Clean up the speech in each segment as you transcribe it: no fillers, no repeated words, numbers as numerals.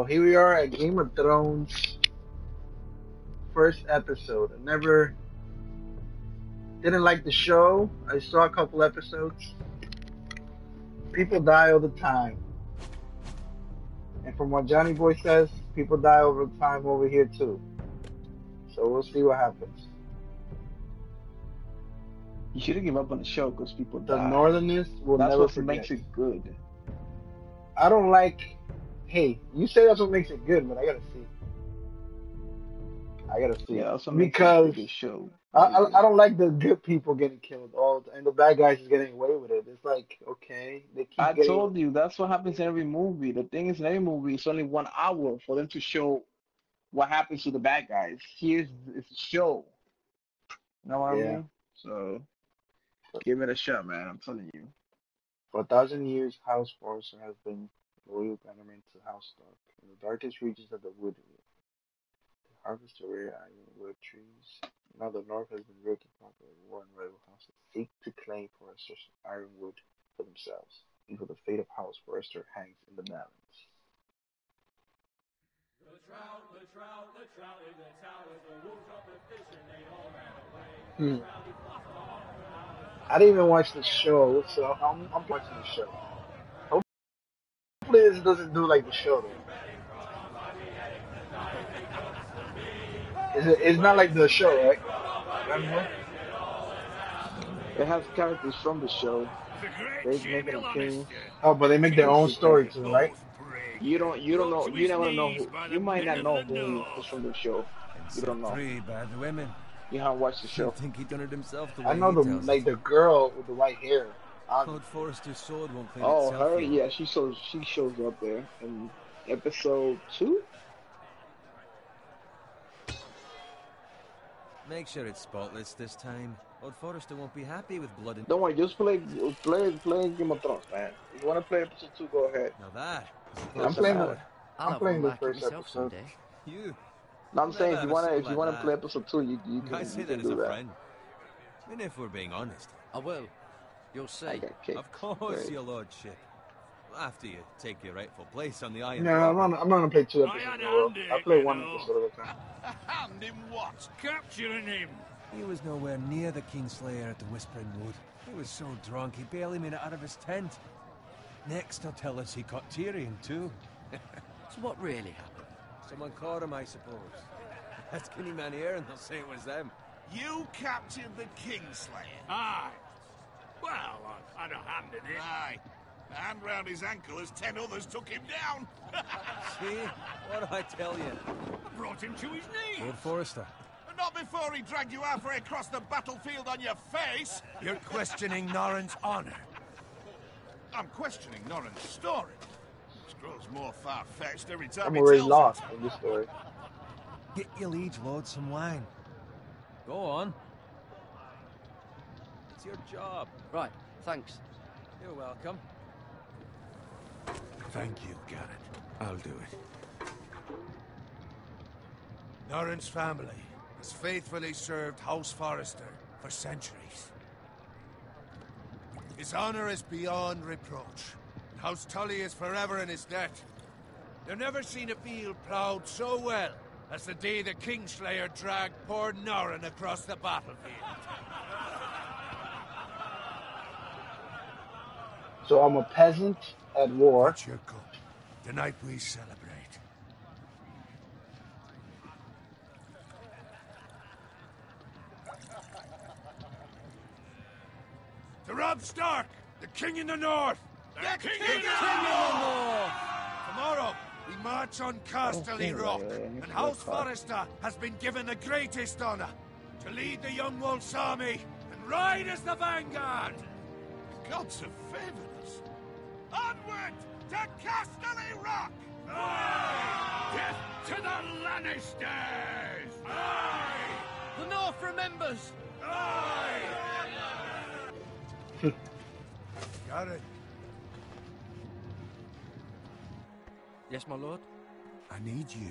So here we are at Game of Thrones first episode. I never didn't like the show. I saw a couple episodes. People die all the time. And from what Johnny Boy says, people die over time over here too. So we'll see what happens. You shouldn't give up on the show because people The die. Northerners will That's never what forget. makes it good. I don't like. Hey, you say that's what makes it good, but I gotta see. I gotta see Yeah, that's what makes it a because good show. I, Really I I good. don't like the good people getting killed all and the bad guys just getting away with it. It's like okay, they keep I getting. told you that's what happens in every movie. The thing is, in every movie, it's only 1 hour for them to show what happens to the bad guys. Here's it's a show. You know what I Yeah. mean? So give it a shot, man. I'm telling you. For 1,000 years, House Forrester has been loyal bannerman to House Stark. In the darkest regions of the wood, they harvest the rare ironwood trees. Now the North has been ripped apart by war and rival houses seek to claim Forrester's ironwood for themselves. Even the fate of House Forrester hangs in the balance. Hmm. I didn't even watch the show, so I'm watching the show. Hopefully this doesn't do like the show though. It's not like the show, right? Johnny Boy? It has characters from the show. They making them kings. Oh, but they make their It's own just story different. too, right? You don't know. You never know who. You might not know who's from the show. And You set don't know. free by the women. You haven't watched the I show. think he done it himself the I way know he the tells it. like the girl with the white hair. Lord Forrester's sword won't clean Oh, itself, her. you know. Yeah, she shows up there in episode 2. Make sure it's spotless this time. Lord Forrester won't be happy with blood and... Don't worry, just play Game of Thrones, man. If you want to play episode 2, go ahead. Now that is a Yeah, I'm close playing shot. the I'll I'm have one playing the like it first myself episode. someday. You. No, I'm You'll saying never have a soul if you like wanna that. play episode 2, you I can say you that can as a do that. friend. And if we're being honest. I will. You'll see. I got kicked. Of course, Great. your lordship. After you take your rightful place on the Iron No, Throne. I'm not gonna play 2 I episodes had in a a row. hand in I it, play you one know. episode at a time. Hand him what? Capturing him. He was nowhere near the Kingslayer at the Whispering Wood. He was so drunk he barely made it out of his tent. Next, he'll tell us he caught Tyrion too. So what really happened? Someone caught him, I suppose. Ask any man here and they'll say it was them. You captured the Kingslayer? Aye. Well, I had a hand in it. Aye. A hand round his ankle as 10 others took him down. See? What do I tell you? I brought him to his knees. Lord Forrester. And not before he dragged you halfway across the battlefield on your face. You're questioning Norrin's honor. I'm questioning Norrin's story. It grows more far-fetched every time I'm he already tells lost it. in this story. Get your liege lord some wine. Go on. It's your job. Right, thanks. You're welcome. Thank you, Garrett. I'll do it. Norrin's family has faithfully served House Forrester for centuries. His honor is beyond reproach, and House Tully is forever in his debt. They've never seen a field ploughed so well as the day the Kingslayer dragged poor Norrin across the battlefield. So I'm a peasant at war. What's your cup? Tonight we celebrate. To Robb Stark, the King in the North! The King in the North! Tomorrow, we march on Casterly Rock, and House Forrester has been given the greatest honor to lead the Young Wolf's army and ride as the vanguard! The gods have favored us. Onward to Casterly Rock! Aye! Death to the Lannisters! Aye! The North remembers! Aye! Got it. Yes, my lord? I need you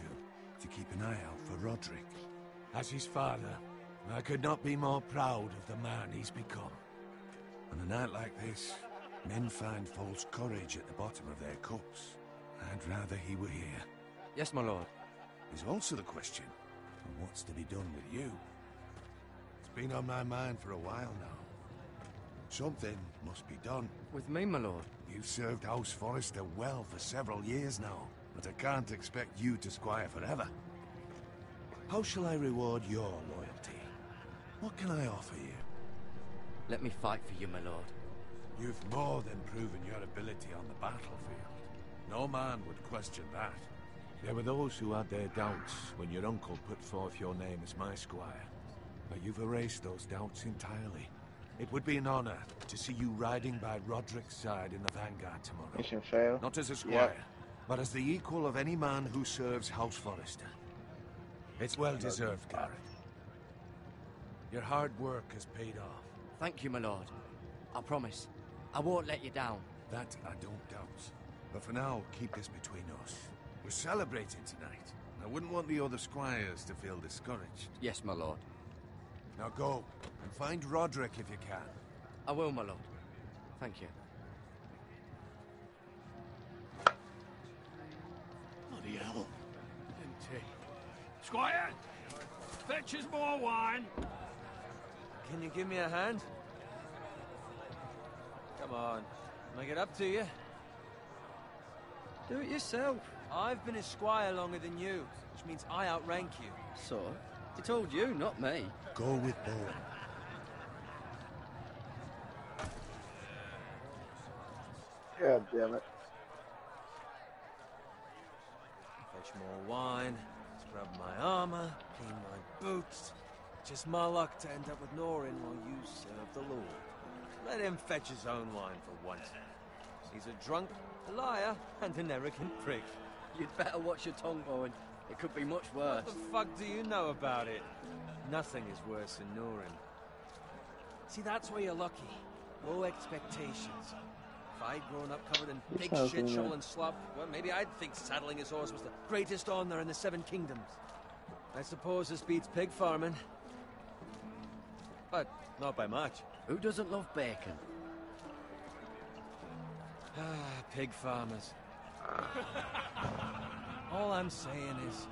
to keep an eye out for Roderick. As his father, I could not be more proud of the man he's become. On a night like this, men find false courage at the bottom of their cups. I'd rather he were here. Yes, my lord. Is also the question of what's to be done with you. It's been on my mind for a while now. Something must be done. With me, my lord. You've served House Forrester well for several years now, but I can't expect you to squire forever. How shall I reward your loyalty? What can I offer you? Let me fight for you, my lord. You've more than proven your ability on the battlefield. No man would question that. There were those who had their doubts when your uncle put forth your name as my squire. But you've erased those doubts entirely. It would be an honor to see you riding by Roderick's side in the vanguard tomorrow. Mission failed. Not as a squire, but as the equal of any man who serves House Forrester. It's well deserved, Garrett. Your hard work has paid off. Thank you, my lord. I promise. I won't let you down. That I don't doubt. But for now, keep this between us. We're celebrating tonight. I wouldn't want the other squires to feel discouraged. Yes, my lord. Now go, and find Roderick if you can. I will, my lord. Thank you. Bloody hell. Empty. Squire! Fetch us more wine! Can you give me a hand? Come on. Make it up to you. Do it yourself. I've been a squire longer than you, which means I outrank you. So? He told you, not me. Go with Bowen. God damn it. Fetch more wine, scrub my armor, clean my boots. Just my luck to end up with Norin while you serve the Lord. Let him fetch his own wine for once. He's a drunk, a liar, and an arrogant prick. You'd better watch your tongue, Bowen. It could be much worse. What the fuck do you know about it? Nothing is worse than Norin. See, that's where you're lucky. Low expectations. If I'd grown up covered in pig shit, shovel, and slop, well, maybe I'd think saddling his horse was the greatest honor in the Seven Kingdoms. I suppose this beats pig farming. But not by much. Who doesn't love bacon? Ah, pig farmers. All I'm saying is,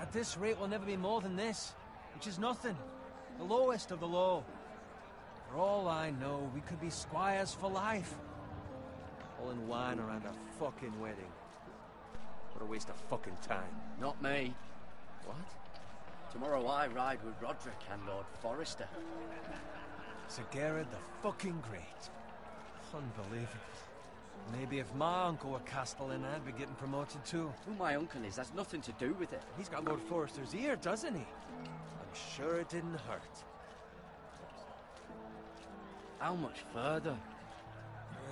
at this rate we'll never be more than this, which is nothing. The lowest of the low. For all I know, we could be squires for life. All in wine around a fucking wedding. What a waste of fucking time. Not me. What? Tomorrow I ride with Roderick and Lord Forrester. Sir Garrett the fucking Great. Unbelievable. Maybe if my uncle were Castellan, I'd be getting promoted too. Who my uncle is has nothing to do with it. He's got Lord Forrester's ear, doesn't he? I'm sure it didn't hurt. How much further?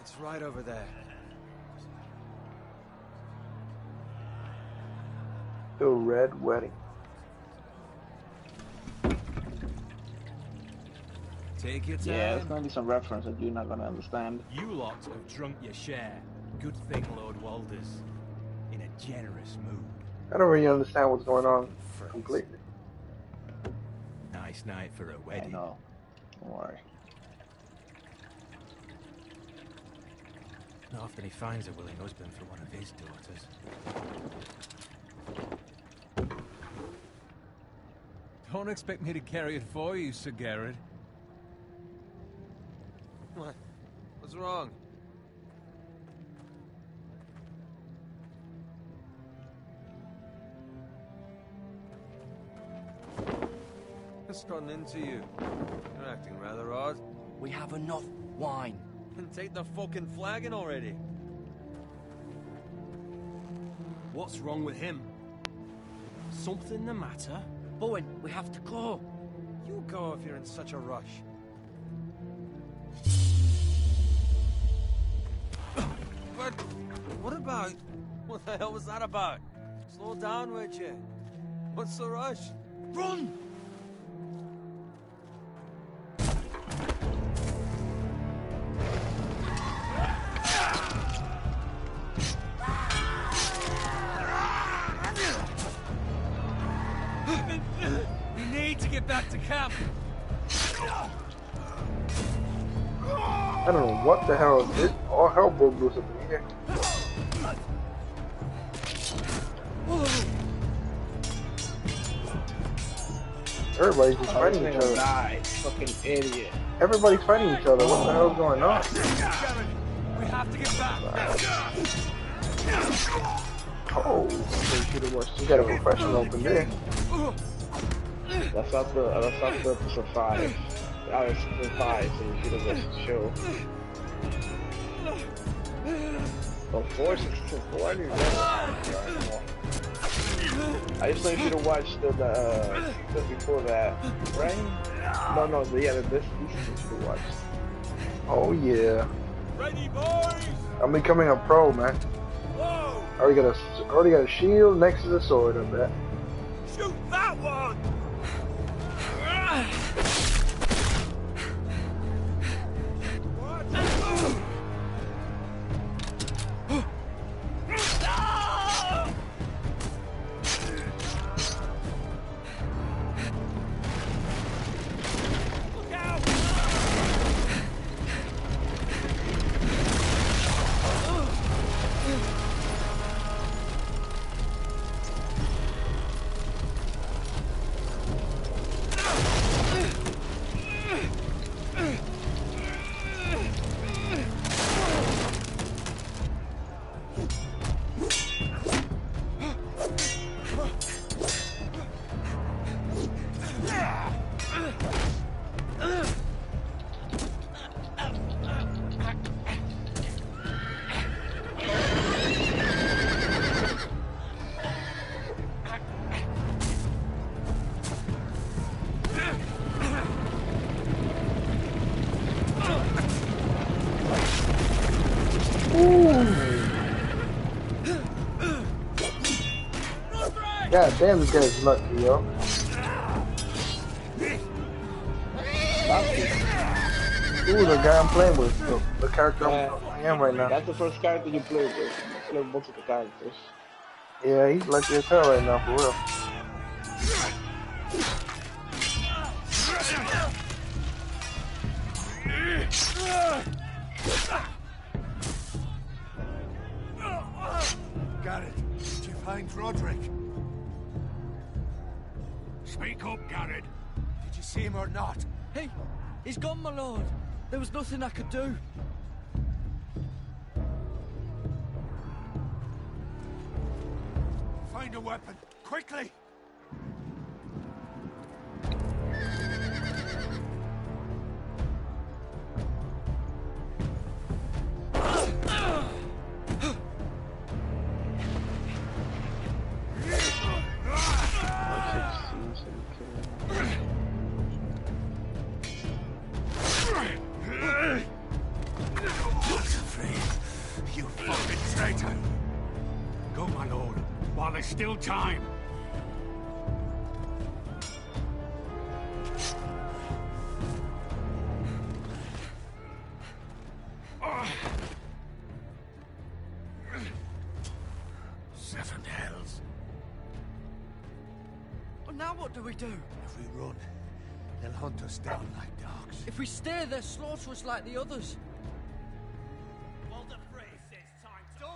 It's right over there. The Red Wedding. Take your time. Yeah, there's gonna be some reference that you're not gonna understand. You lot have drunk your share. Good thing Lord Walder's in a generous mood. I don't really understand what's going on Friends. completely. Nice night for a I wedding. know. Don't worry. Not often he finds a willing husband for one of his daughters. Don't expect me to carry it for you, Sir Garrett. What? What's wrong? What's gotten into you? You're acting rather odd. We have enough wine. And take the fucking flagon already. What's wrong with him? Something the matter? Bowen, we have to go. You go if you're in such a rush. But what about... What the hell was that about? Slow down, would you? What's the rush? Run! We need to get back to camp. I don't know what the hell is this. All hell broke loose up in here. Whoa. Everybody's just fighting each other. Die, fucking idiot. Everybody's fighting each other. What the hell's going on? Garrett, we have to get back. Oh, you got a professional open there. That's not the episode 5. That was season 5, so you should have watched the show. Oh, 4, 6, 4, I didn't know. I just thought you should have watched the before that, right? No, this season you should have watched. Oh yeah. Ready, boys? I'm becoming a pro, man. Whoa! Already got a shield next to the sword, I bet. Shoot that one! God damn, this guy's lucky, yo. Ooh, the guy I'm playing with, the character I am right now. That's the first character you played with. You played multiple characters. Yeah, he's lucky as hell right now, for real. Garrett, did you find Roderick? Speak up, Garrett. Did you see him or not? He's gone, my lord. There was nothing I could do. Find a weapon, quickly! Still time. Seven hells. Well, now what do we do? If we run, they'll hunt us down like dogs. If we stay, they'll slaughter us like the others. Walder Frey says time to...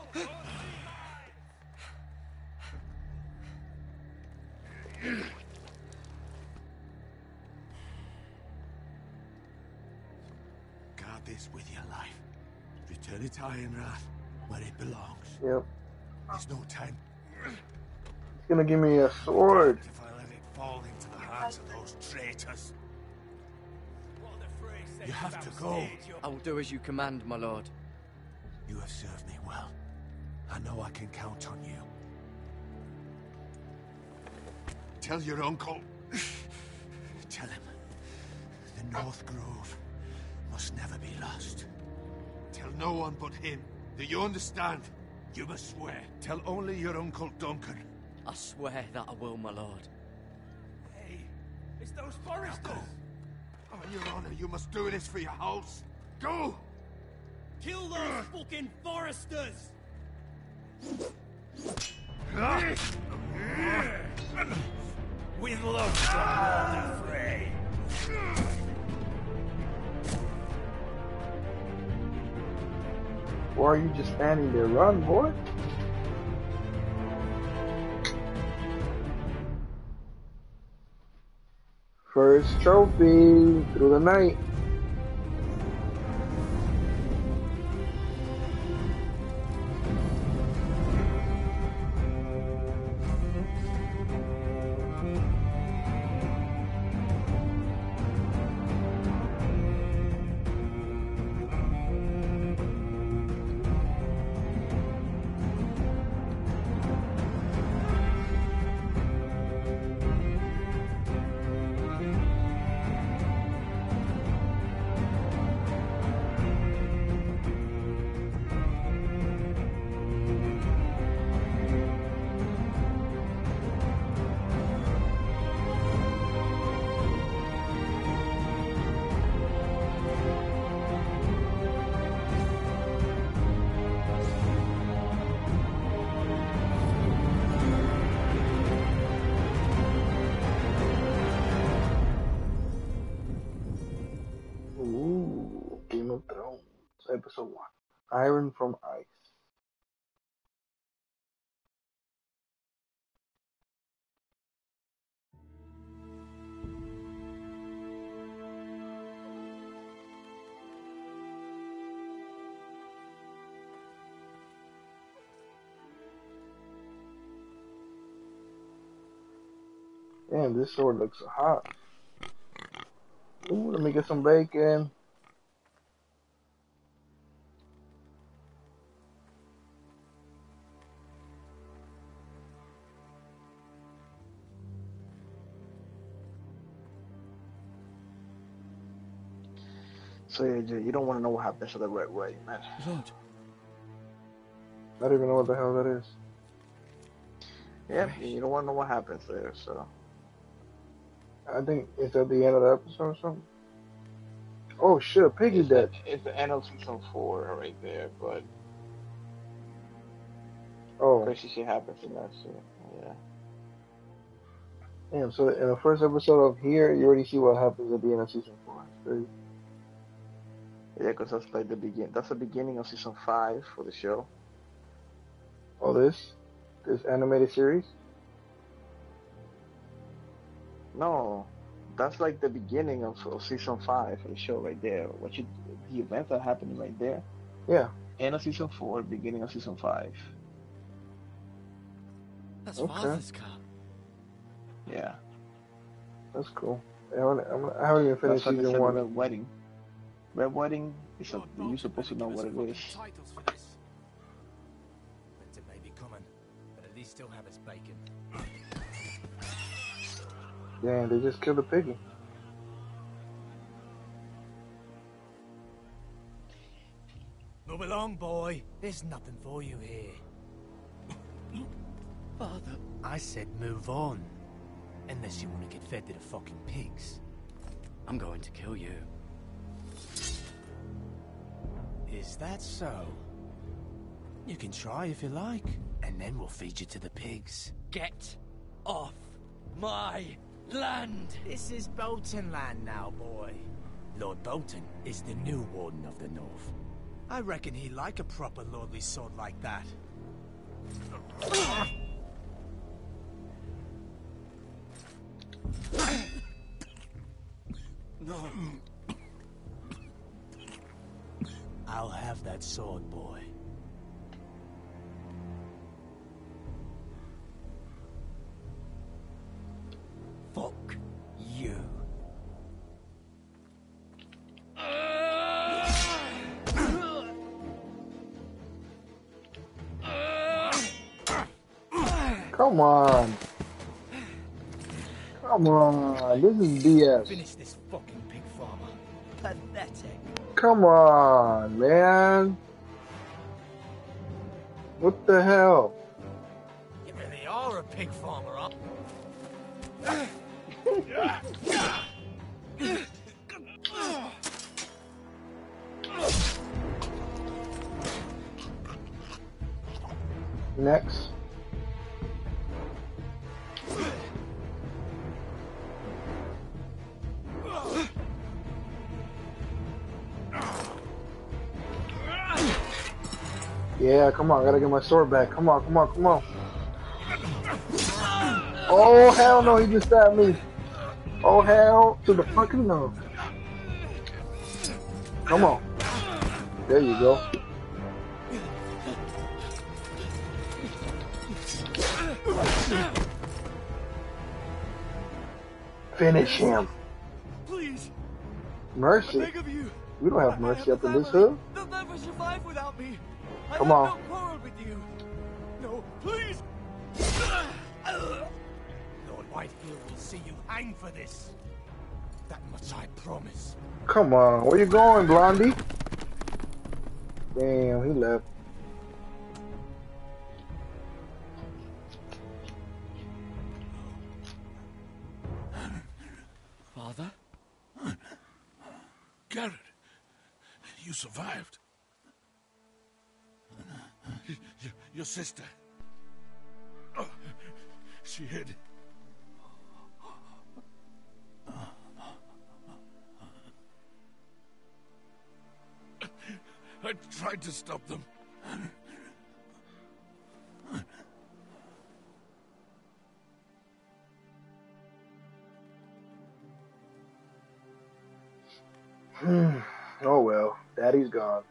Guard this with your life. Return it to Ironrath, where it belongs. Yep. There's no time. He's gonna give me a sword. If I let it fall into the hands of those traitors. You have to go. I will do as you command, my lord. You have served me well. I know I can count on you. Tell your uncle. Tell him. The North Grove must never be lost. Tell no one but him. Do you understand? You must swear. Tell only your Uncle Duncan. I swear that I will, my lord. Hey, it's those Foresters! Go. On your honor, you must do this for your house. Go! Kill those fucking Foresters! With love from Walder Frey. Or are you just standing there? Run, boy. First trophy through the night. Game of Thrones, episode 1. Iron from Ice. Damn, this sword looks so hot. Ooh, let me get some bacon. So yeah, Jay, you don't want to know what happens to the Red Wedding, man. Lord. I don't even know what the hell that is. Yeah, you don't want to know what happens there, so. I think it's at the end of the episode or something. Oh shit, Piggy's dead. It's the end of season 4 right there, but Oh, crazy shit happens in that, so yeah. damn, so in the first episode of here, you already see what happens at the end of season 4. It's crazy. Yeah, because that's like the begin. That's the beginning of season 5 for the show. Oh, this animated series? No, that's like the beginning of season 5 for the show right there. The events that happening right there. Yeah. End of season 4, beginning of season 5. That's Okay. Father's car. Yeah. That's cool. I haven't even finished That's why they season said 1. the Red Wedding. Red Wedding is you're supposed to know what it is. Titles for this. Winter may be coming, but at least still have its bacon. Damn, they just killed a piggy. Move along, boy. There's nothing for you here. Father. I said move on. Unless you want to get fed to the fucking pigs. I'm going to kill you. Is that so? You can try if you like, and then we'll feed you to the pigs. Get off my land! This is Bolton land now, boy. Lord Bolton is the new Warden of the North. I reckon he'd like a proper lordly sword like that. No. I'll have that sword, boy. Fuck you. Come on. Come on. This is BS. Finish this fucking pig farmer. Pathetic. Come on, man. What the hell? You really are a pig farmer, huh? Next. Yeah, come on, I gotta get my sword back. Come on, come on, come on. Oh, hell no, he just stabbed me. Oh, hell to the fucking no. Come on. There you go. Finish him. Please, Mercy. I beg of you. We don't have mercy up in this hood. They'll never survive without me. I Come have on. no quarrel with you. No, please. Lord Whitehill will see you hang for this. That much I promise. Come on. Where you going, Blondie? Damn, he left. Father? Garrett, you survived. Your sister. Oh, she hid. I tried to stop them. Oh well, Daddy's gone.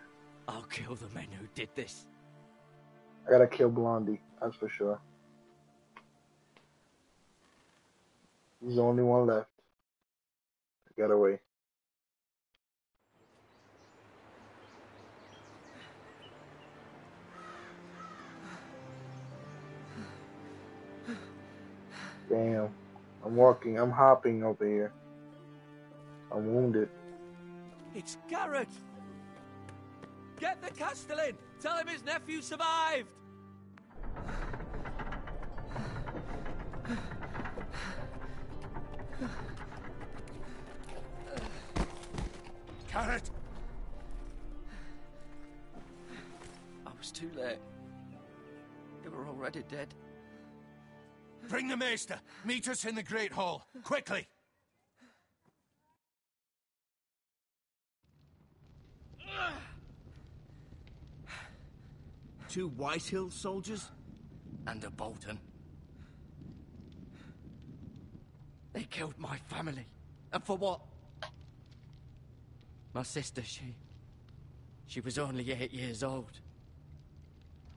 I'll kill the men who did this. I gotta kill Blondie, that's for sure. He's the only one left. I got away. Damn. I'm hopping over here. I'm wounded. It's Garrett. Get the Castellan. Tell him his nephew survived. Garrett! I was too late. They were already dead. Bring the Maester. Meet us in the Great Hall. Quickly! Two Whitehill soldiers? And a Bolton. They killed my family. And for what? My sister, she was only 8 years old.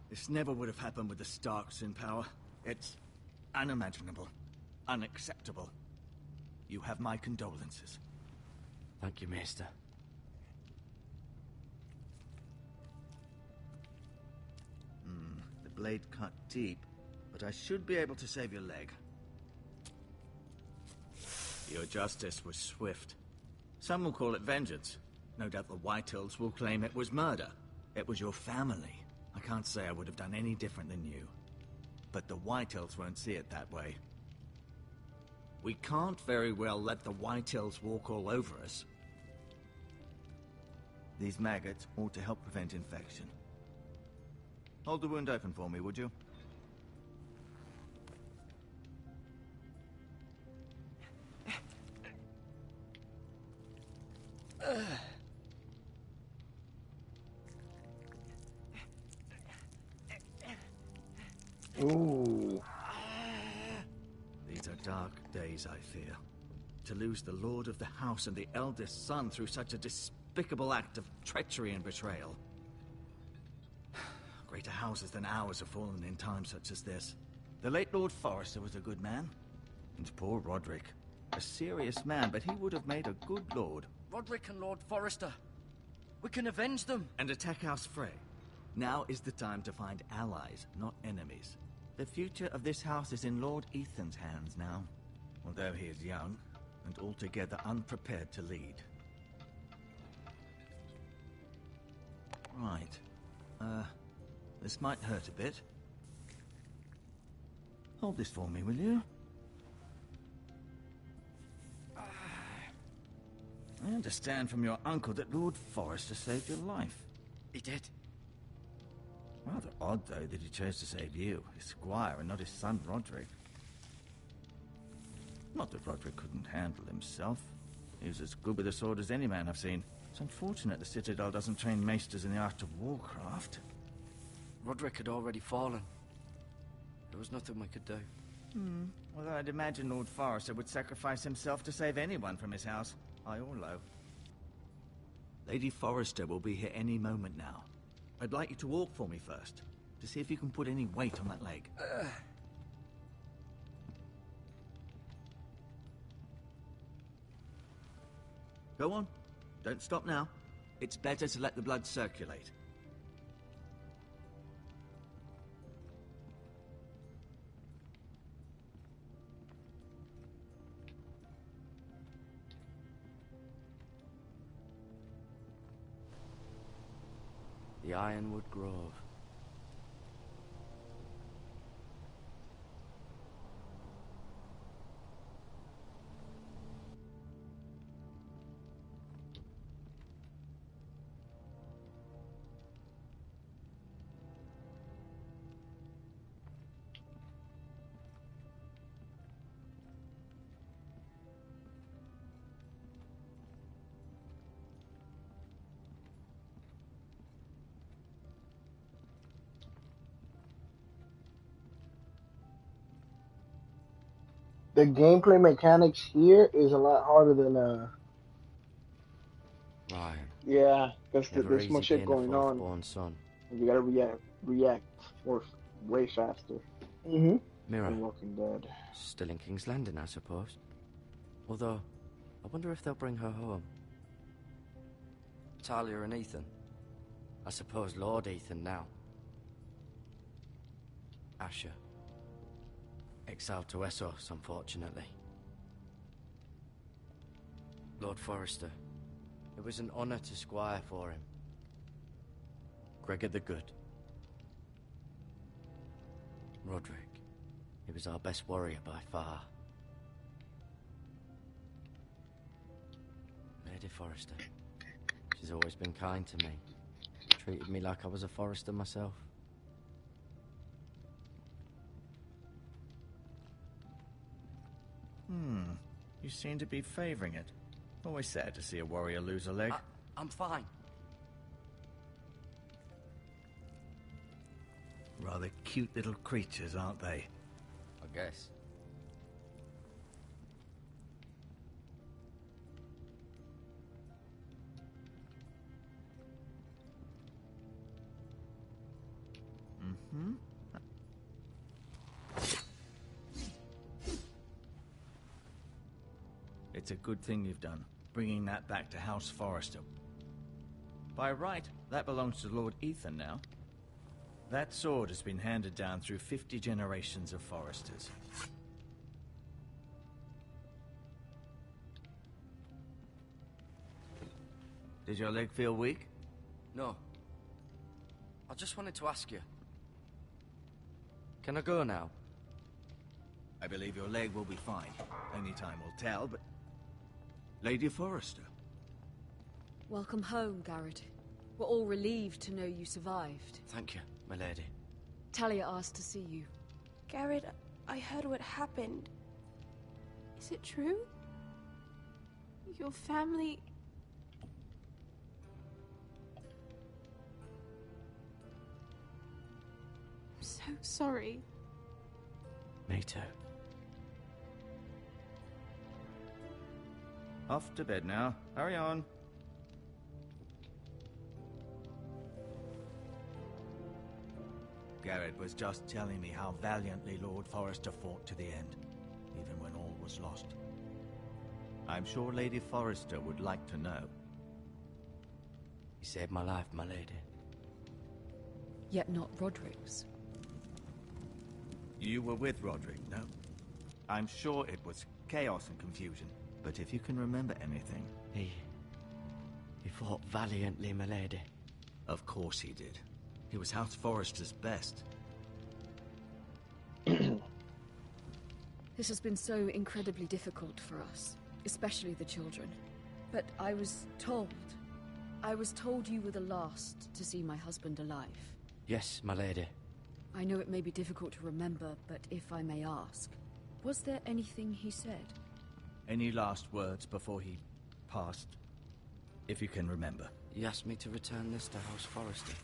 This never would have happened with the Starks in power. It's unimaginable. Unacceptable. You have my condolences. Thank you, Maester. The blade cut deep, but I should be able to save your leg. Your justice was swift. Some will call it vengeance. No doubt the Whitehills will claim it was murder. It was your family. I can't say I would have done any different than you. But the Whitehills won't see it that way. We can't very well let the Whitehills walk all over us. These maggots ought to help prevent infection. Hold the wound open for me, would you? Ooh. These are dark days, I fear. To lose the lord of the house and the eldest son through such a despicable act of treachery and betrayal. Greater houses than ours have fallen in times such as this. The late Lord Forrester was a good man. And poor Roderick. A serious man, but he would have made a good lord. Roderick and Lord Forrester. We can avenge them. And attack House Frey. Now is the time to find allies, not enemies. The future of this house is in Lord Ethan's hands now. Although he is young, and altogether unprepared to lead. Right. This might hurt a bit. Hold this for me, will you? I understand from your uncle that Lord Forrester saved your life. He did. Rather odd, though, that he chose to save you, his squire, and not his son, Roderick. Not that Roderick couldn't handle himself. He was as good with a sword as any man I've seen. It's unfortunate the Citadel doesn't train maesters in the art of warcraft. Roderick had already fallen. There was nothing we could do. Although I'd imagine Lord Forrester would sacrifice himself to save anyone from his house, high or low. Lady Forrester will be here any moment now. I'd like you to walk for me first, to see if you can put any weight on that leg. Go on. Don't stop now. It's better to let the blood circulate. The Ironwood Grove. The gameplay mechanics here is a lot harder than Ryan. yeah, because Never there's easy much shit being a going on. fourth-born son. And you gotta react way faster. Mm-hmm. Mira. I'm Walking Dead. Still in King's Landing, I suppose. Although, I wonder if they'll bring her home. Talia and Ethan. I suppose Lord Ethan now. Asher. Exiled to Essos, unfortunately. Lord Forrester. It was an honor to squire for him. Gregor the Good. Roderick. He was our best warrior by far. Lady Forrester. She's always been kind to me. Treated me like I was a Forrester myself. You seem to be favoring it. Always sad to see a warrior lose a leg. I'm fine. Rather cute little creatures, aren't they? I guess. It's a good thing you've done, bringing that back to House Forrester. By right, that belongs to Lord Ethan now. That sword has been handed down through 50 generations of Forresters. Did your leg feel weak? No. I just wanted to ask you. Can I go now? I believe your leg will be fine. Only time will tell, but... Lady Forrester. Welcome home, Garrett. We're all relieved to know you survived. Thank you, my lady. Talia asked to see you. Garrett, I heard what happened. Is it true? Your family... I'm so sorry. Me too. Off to bed now. Hurry on. Garrett was just telling me how valiantly Lord Forrester fought to the end, even when all was lost. I'm sure Lady Forrester would like to know. You saved my life, my lady. Yet not Roderick's. You were with Roderick, no? I'm sure it was chaos and confusion, but if you can remember anything... He fought valiantly, my lady. Of course he did. He was House Forrester's best. This has been so incredibly difficult for us, especially the children. But I was told you were the last to see my husband alive. Yes, my lady. I know it may be difficult to remember, but if I may ask, was there anything he said? Any last words before he passed? If you can remember. He asked me to return this to House Forrester.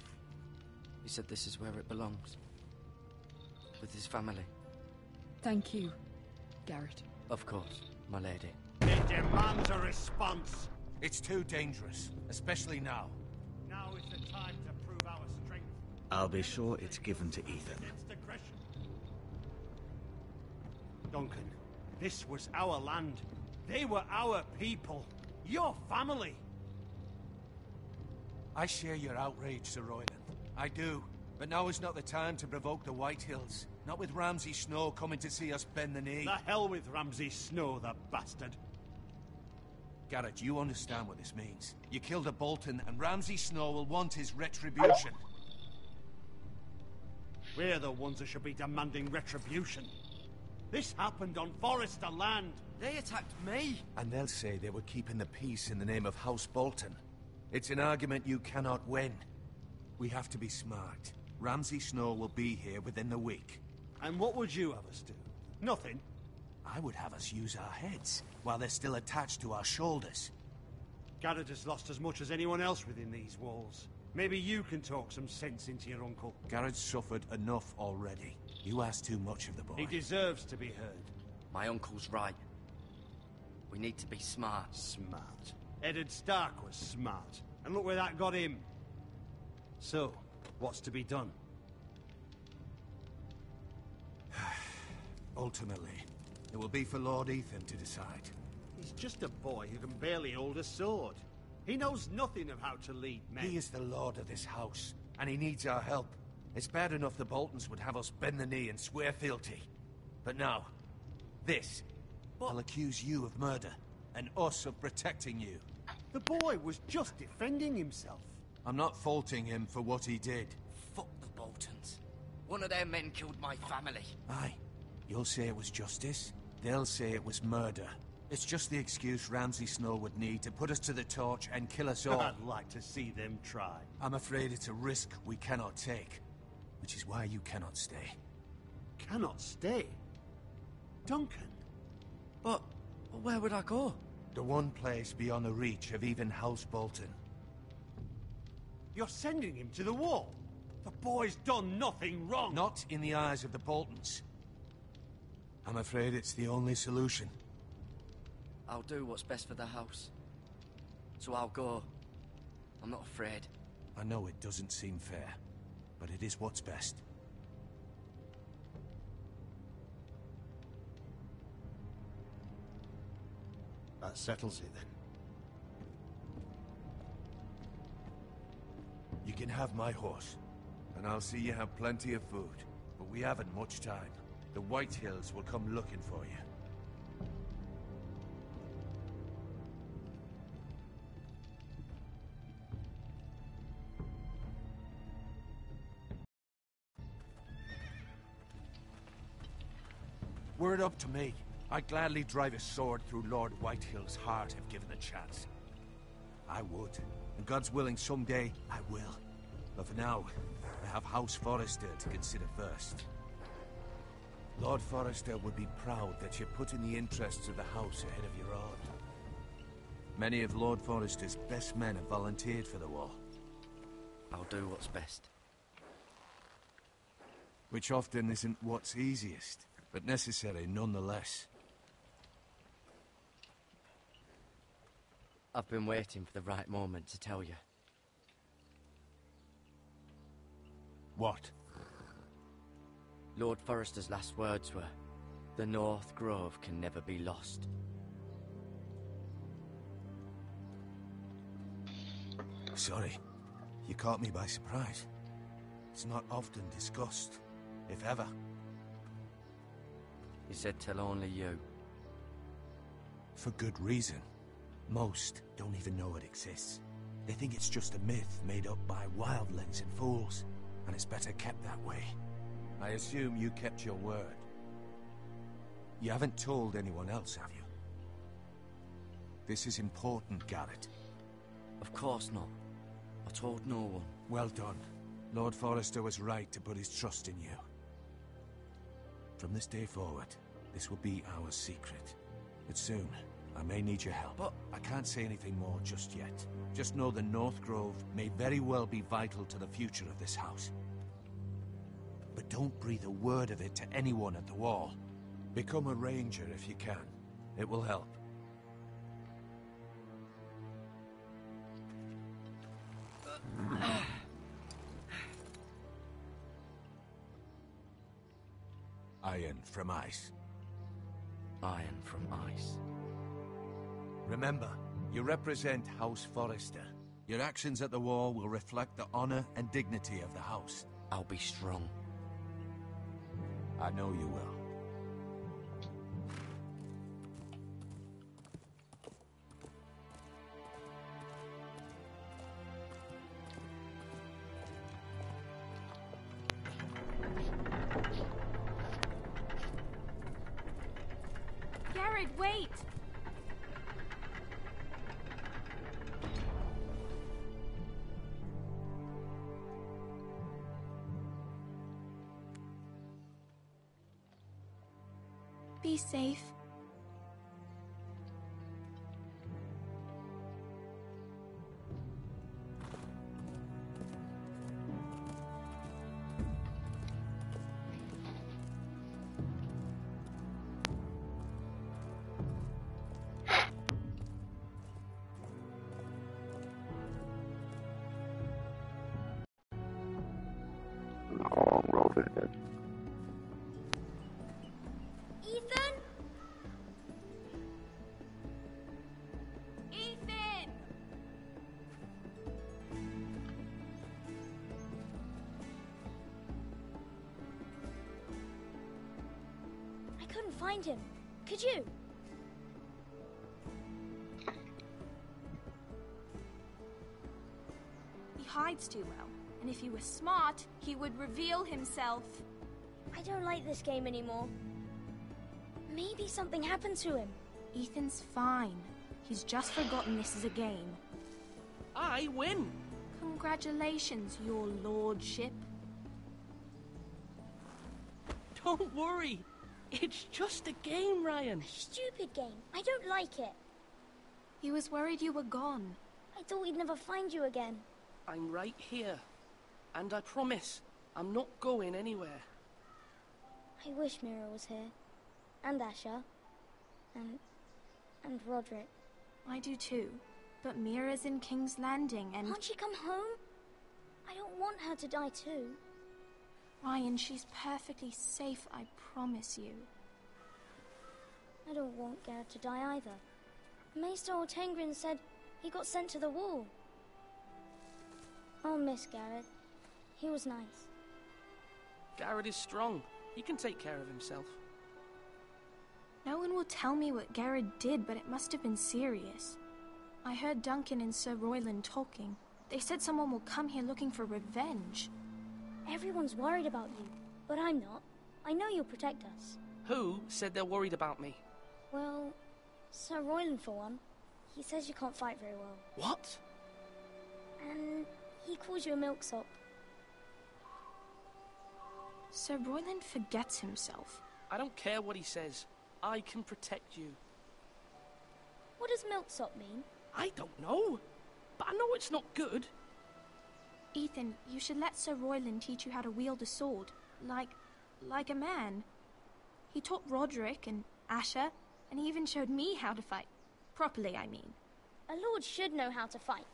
He said this is where it belongs. With his family. Thank you, Garrett. Of course, my lady. It demands a response. It's too dangerous, especially now. Now is the time to prove our strength. I'll be sure it's given to Ethan. Against aggression. Duncan, this was our land. They were our people. Your family. I share your outrage, Sir Royland. I do. But now is not the time to provoke the Whitehills. Not with Ramsay Snow coming to see us bend the knee. The hell with Ramsay Snow, the bastard. Garrett, you understand what this means. You killed a Bolton, and Ramsay Snow will want his retribution. We're the ones that should be demanding retribution. This happened on Forrester land. They attacked me! And they'll say they were keeping the peace in the name of House Bolton. It's an argument you cannot win. We have to be smart. Ramsay Snow will be here within the week. And what would you have us do? Nothing. I would have us use our heads, while they're still attached to our shoulders. Garrett has lost as much as anyone else within these walls. Maybe you can talk some sense into your uncle. Garrett's suffered enough already. You ask too much of the boy. He deserves to be heard. My uncle's right. We need to be smart. Smart. Eddard Stark was smart. And look where that got him. So, what's to be done? Ultimately, it will be for Lord Ethan to decide. He's just a boy who can barely hold a sword. He knows nothing of how to lead men. He is the lord of this house, and he needs our help. It's bad enough the Boltons would have us bend the knee and swear fealty. But now, this. I'll accuse you of murder, and us of protecting you. The boy was just defending himself. I'm not faulting him for what he did. Fuck the Boltons. One of their men killed my family. Aye. You'll say it was justice. They'll say it was murder. It's just the excuse Ramsay Snow would need to put us to the torch and kill us all. I'd like to see them try. I'm afraid it's a risk we cannot take. Which is why you cannot stay. Cannot stay? Duncan? But where would I go? The one place beyond the reach of even House Bolton. You're sending him to the wall? The boy's done nothing wrong! Not in the eyes of the Boltons. I'm afraid it's the only solution. I'll do what's best for the house. So I'll go. I'm not afraid. I know it doesn't seem fair, but it is what's best. That settles it then. You can have my horse, and I'll see you have plenty of food. But we haven't much time. The Whitehills will come looking for you. Were it up to me, I'd gladly drive a sword through Lord Whitehill's heart if given the chance. I would, and God's willing someday I will. But for now, I have House Forrester to consider first. Lord Forrester would be proud that you're putting the interests of the house ahead of your own. Many of Lord Forrester's best men have volunteered for the war. I'll do what's best. Which often isn't what's easiest, but necessary nonetheless. I've been waiting for the right moment to tell you. What? Lord Forrester's last words were, "The North Grove can never be lost." Sorry, you caught me by surprise. It's not often discussed, if ever. He said tell only you. For good reason. Most don't even know it exists. They think it's just a myth made up by wildlings and fools, and it's better kept that way. I assume you kept your word. You haven't told anyone else, have you? This is important, Garrett. Of course not. I told no one. Well done. Lord Forrester was right to put his trust in you. From this day forward, this will be our secret. But soon, I may need your help. But I can't say anything more just yet. Just know the North Grove may very well be vital to the future of this house. But don't breathe a word of it to anyone at the wall. Become a ranger if you can. It will help. Iron from ice. Iron from ice. Remember, you represent House Forrester. Your actions at the war will reflect the honor and dignity of the house. I'll be strong. I know you will. Garrett, wait! Be safe. Long road ahead. Ethan? Ethan! I couldn't find him. Could you? He hides too well, and if he were smart, he would reveal himself. I don't like this game anymore. Maybe something happened to him. Ethan's fine. He's just forgotten this is a game. I win! Congratulations, your lordship. Don't worry. It's just a game, Ryan. Stupid game. I don't like it. He was worried you were gone. I thought we'd never find you again. I'm right here. And I promise, I'm not going anywhere. I wish Mira was here. And Asher. And Roderick. I do too. But Mira's in King's Landing and... Can't she come home? I don't want her to die too. Ryan, she's perfectly safe, I promise you. I don't want Garrett to die either. Maester Ortengrin said he got sent to the wall. I'll miss Garrett. He was nice. Garrett is strong. He can take care of himself. No one will tell me what Garrett did, but it must have been serious. I heard Duncan and Sir Royland talking. They said someone will come here looking for revenge. Everyone's worried about you, but I'm not. I know you'll protect us. Who said they're worried about me? Well, Sir Royland for one. He says you can't fight very well. What? And he calls you a milksop. Sir Royland forgets himself. I don't care what he says. I can protect you. What does milksop mean? I don't know. But I know it's not good. Ethan, you should let Sir Royland teach you how to wield a sword. Like a man. He taught Roderick and Asher, and he even showed me how to fight. Properly, I mean. A lord should know how to fight.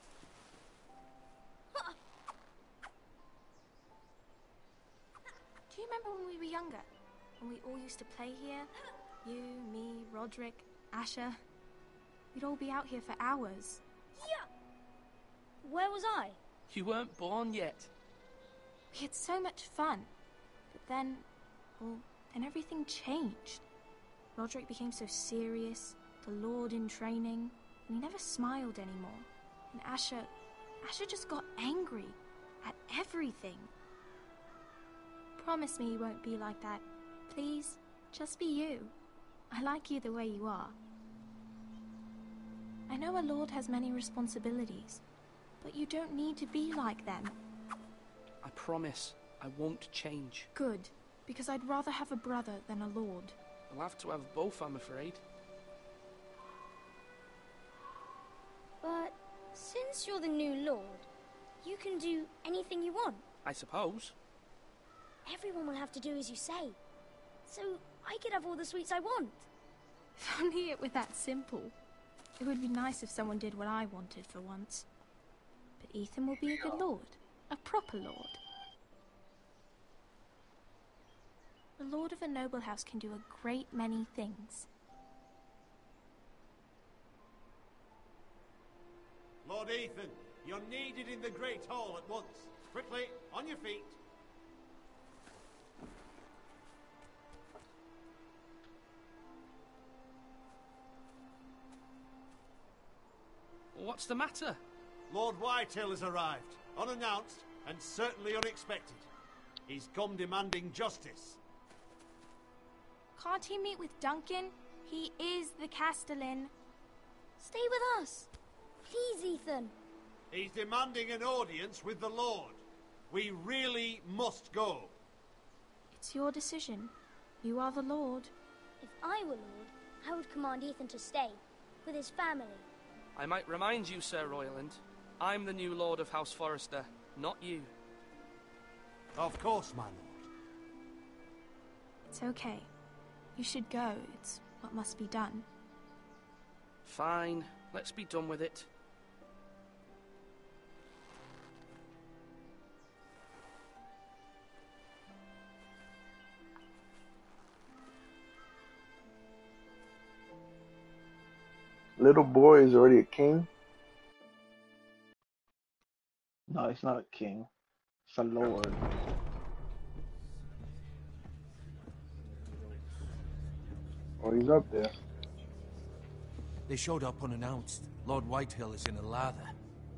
Do you remember when we were younger? When we all used to play here? You, me, Roderick, Asher. We'd all be out here for hours. Yeah! Where was I? You weren't born yet. We had so much fun. But then, well, then everything changed. Roderick became so serious, the Lord in training, and he never smiled anymore. And Asher just got angry at everything. Promise me you won't be like that. Please, just be you. I like you the way you are. I know a lord has many responsibilities, but you don't need to be like them. I promise I won't change. Good, because I'd rather have a brother than a lord. I'll have to have both, I'm afraid. But since you're the new lord, you can do anything you want. I suppose. Everyone will have to do as you say. So I could have all the sweets I want. If only it were that simple. It would be nice if someone did what I wanted for once. But Ethan will be a good lord. A proper lord. The lord of a noble house can do a great many things. Lord Ethan, you're needed in the Great Hall at once. Quickly, on your feet. What's the matter? Lord Whitehill has arrived, unannounced and certainly unexpected. He's come demanding justice. Can't he meet with Duncan? He is the Castellan. Stay with us. Please, Ethan. He's demanding an audience with the Lord. We really must go. It's your decision. You are the Lord. If I were Lord, I would command Ethan to stay, with his family. I might remind you, Sir Royland, I'm the new Lord of House Forrester, not you. Of course, my lord. It's okay. You should go. It's what must be done. Fine. Let's be done with it. Little boy is already a king. No, he's not a king. It's a lord. Oh, he's up there. They showed up unannounced. Lord Whitehill is in a lather.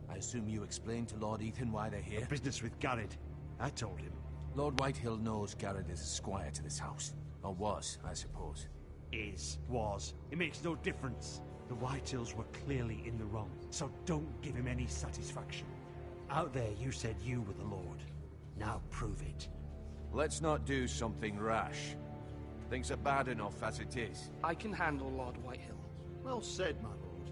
I assume you explained to Lord Ethan why they're here? Business with Garrett. I told him. Lord Whitehill knows Garrett is a squire to this house. Or was, I suppose. Was. It makes no difference. The Whitehills were clearly in the wrong, so don't give him any satisfaction. Out there you said you were the Lord. Now prove it. Let's not do something rash. Things are bad enough as it is. I can handle Lord Whitehill. Well said, my lord.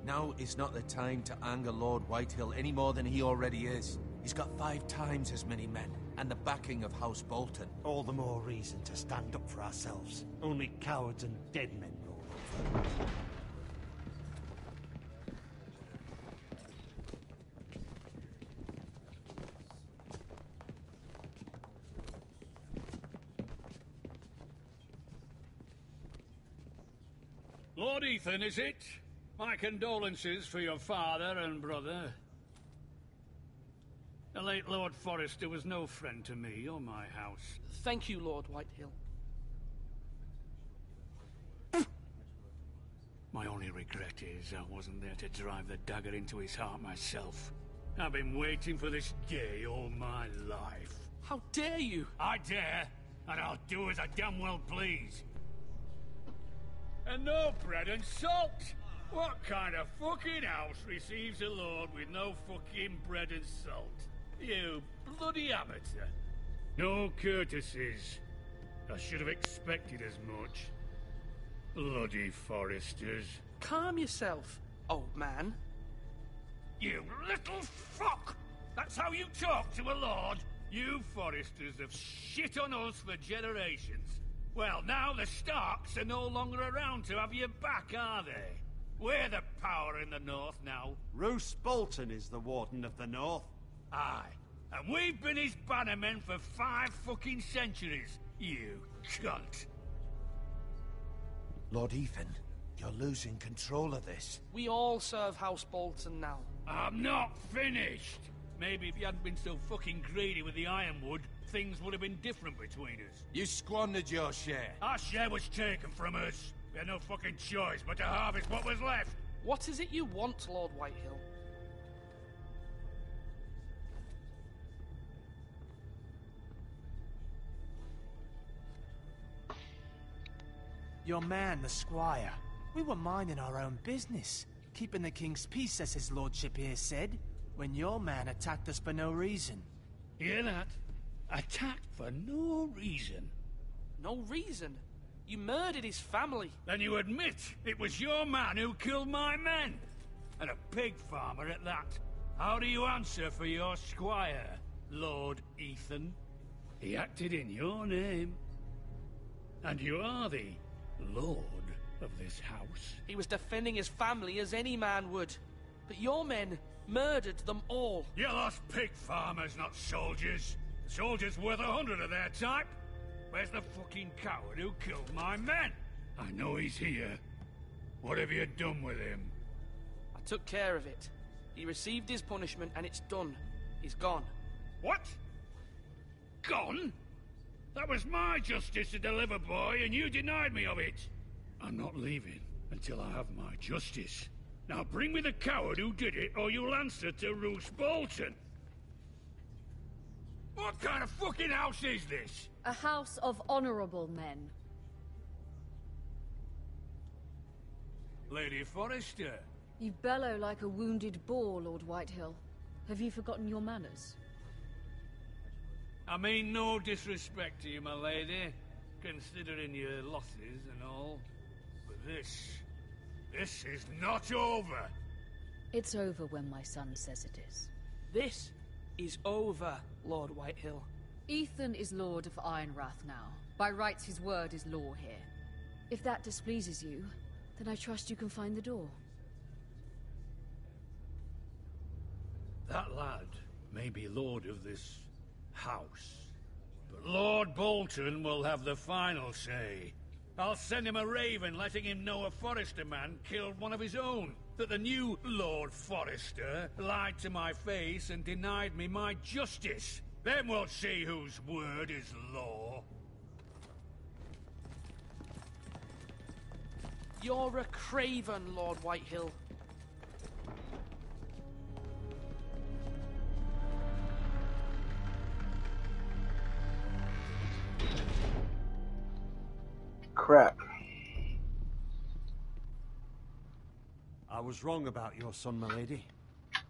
Now is not the time to anger Lord Whitehill any more than he already is. He's got 5 times as many men, and the backing of House Bolton. All the more reason to stand up for ourselves. Only cowards and dead men roll over. Lord Ethan, is it? My condolences for your father and brother. The late Lord Forrester was no friend to me or my house. Thank you, Lord Whitehill. My only regret is I wasn't there to drive the dagger into his heart myself. I've been waiting for this day all my life. How dare you? I dare, and I'll do as I damn well please. And no bread and salt! What kind of fucking house receives a lord with no fucking bread and salt? You bloody amateur. No courtesies. I should have expected as much. Bloody Forresters. Calm yourself, old man. You little fuck! That's how you talk to a lord? You Forresters have shit on us for generations. Well, now the Starks are no longer around to have your back, are they? We're the power in the north now. Roose Bolton is the Warden of the North. Aye. And we've been his bannermen for 5 fucking centuries, you cunt. Lord Ethan, you're losing control of this. We all serve House Bolton now. I'm not finished. Maybe if you hadn't been so fucking greedy with the ironwood, things would have been different between us. You squandered your share. Our share was taken from us. We had no fucking choice but to harvest what was left. What is it you want, Lord Whitehill? Your man, the squire. We were minding our own business, keeping the king's peace, as his lordship here said, when your man attacked us for no reason. Hear that? Attacked for no reason. No reason? You murdered his family. Then you admit it was your man who killed my men. And a pig farmer at that. How do you answer for your squire, Lord Ethan? He acted in your name. And you are the lord of this house? He was defending his family as any man would. But your men murdered them all. You lost pig farmers, not soldiers. The soldiers worth 100 of their type. Where's the fucking coward who killed my men? I know he's here. What have you done with him? I took care of it. He received his punishment and it's done. He's gone. What? Gone? That was my justice to deliver, boy, and you denied me of it. I'm not leaving until I have my justice. Now bring me the coward who did it, or you'll answer to Roose Bolton. What kind of fucking house is this? A house of honorable men. Lady Forrester. You bellow like a wounded boar, Lord Whitehill. Have you forgotten your manners? I mean no disrespect to you, my lady, considering your losses and all. But this is not over. It's over when my son says it is. This is over, Lord Whitehill. Ethan is Lord of Ironrath now. By rights, his word is law here. If that displeases you, then I trust you can find the door. That lad may be lord of this house, but Lord Bolton will have the final say. I'll send him a raven letting him know a Forrester man killed one of his own. That the new Lord Forrester lied to my face and denied me my justice. Then we'll see whose word is law. You're a craven, Lord Whitehill. Crap. I was wrong about your son, my lady.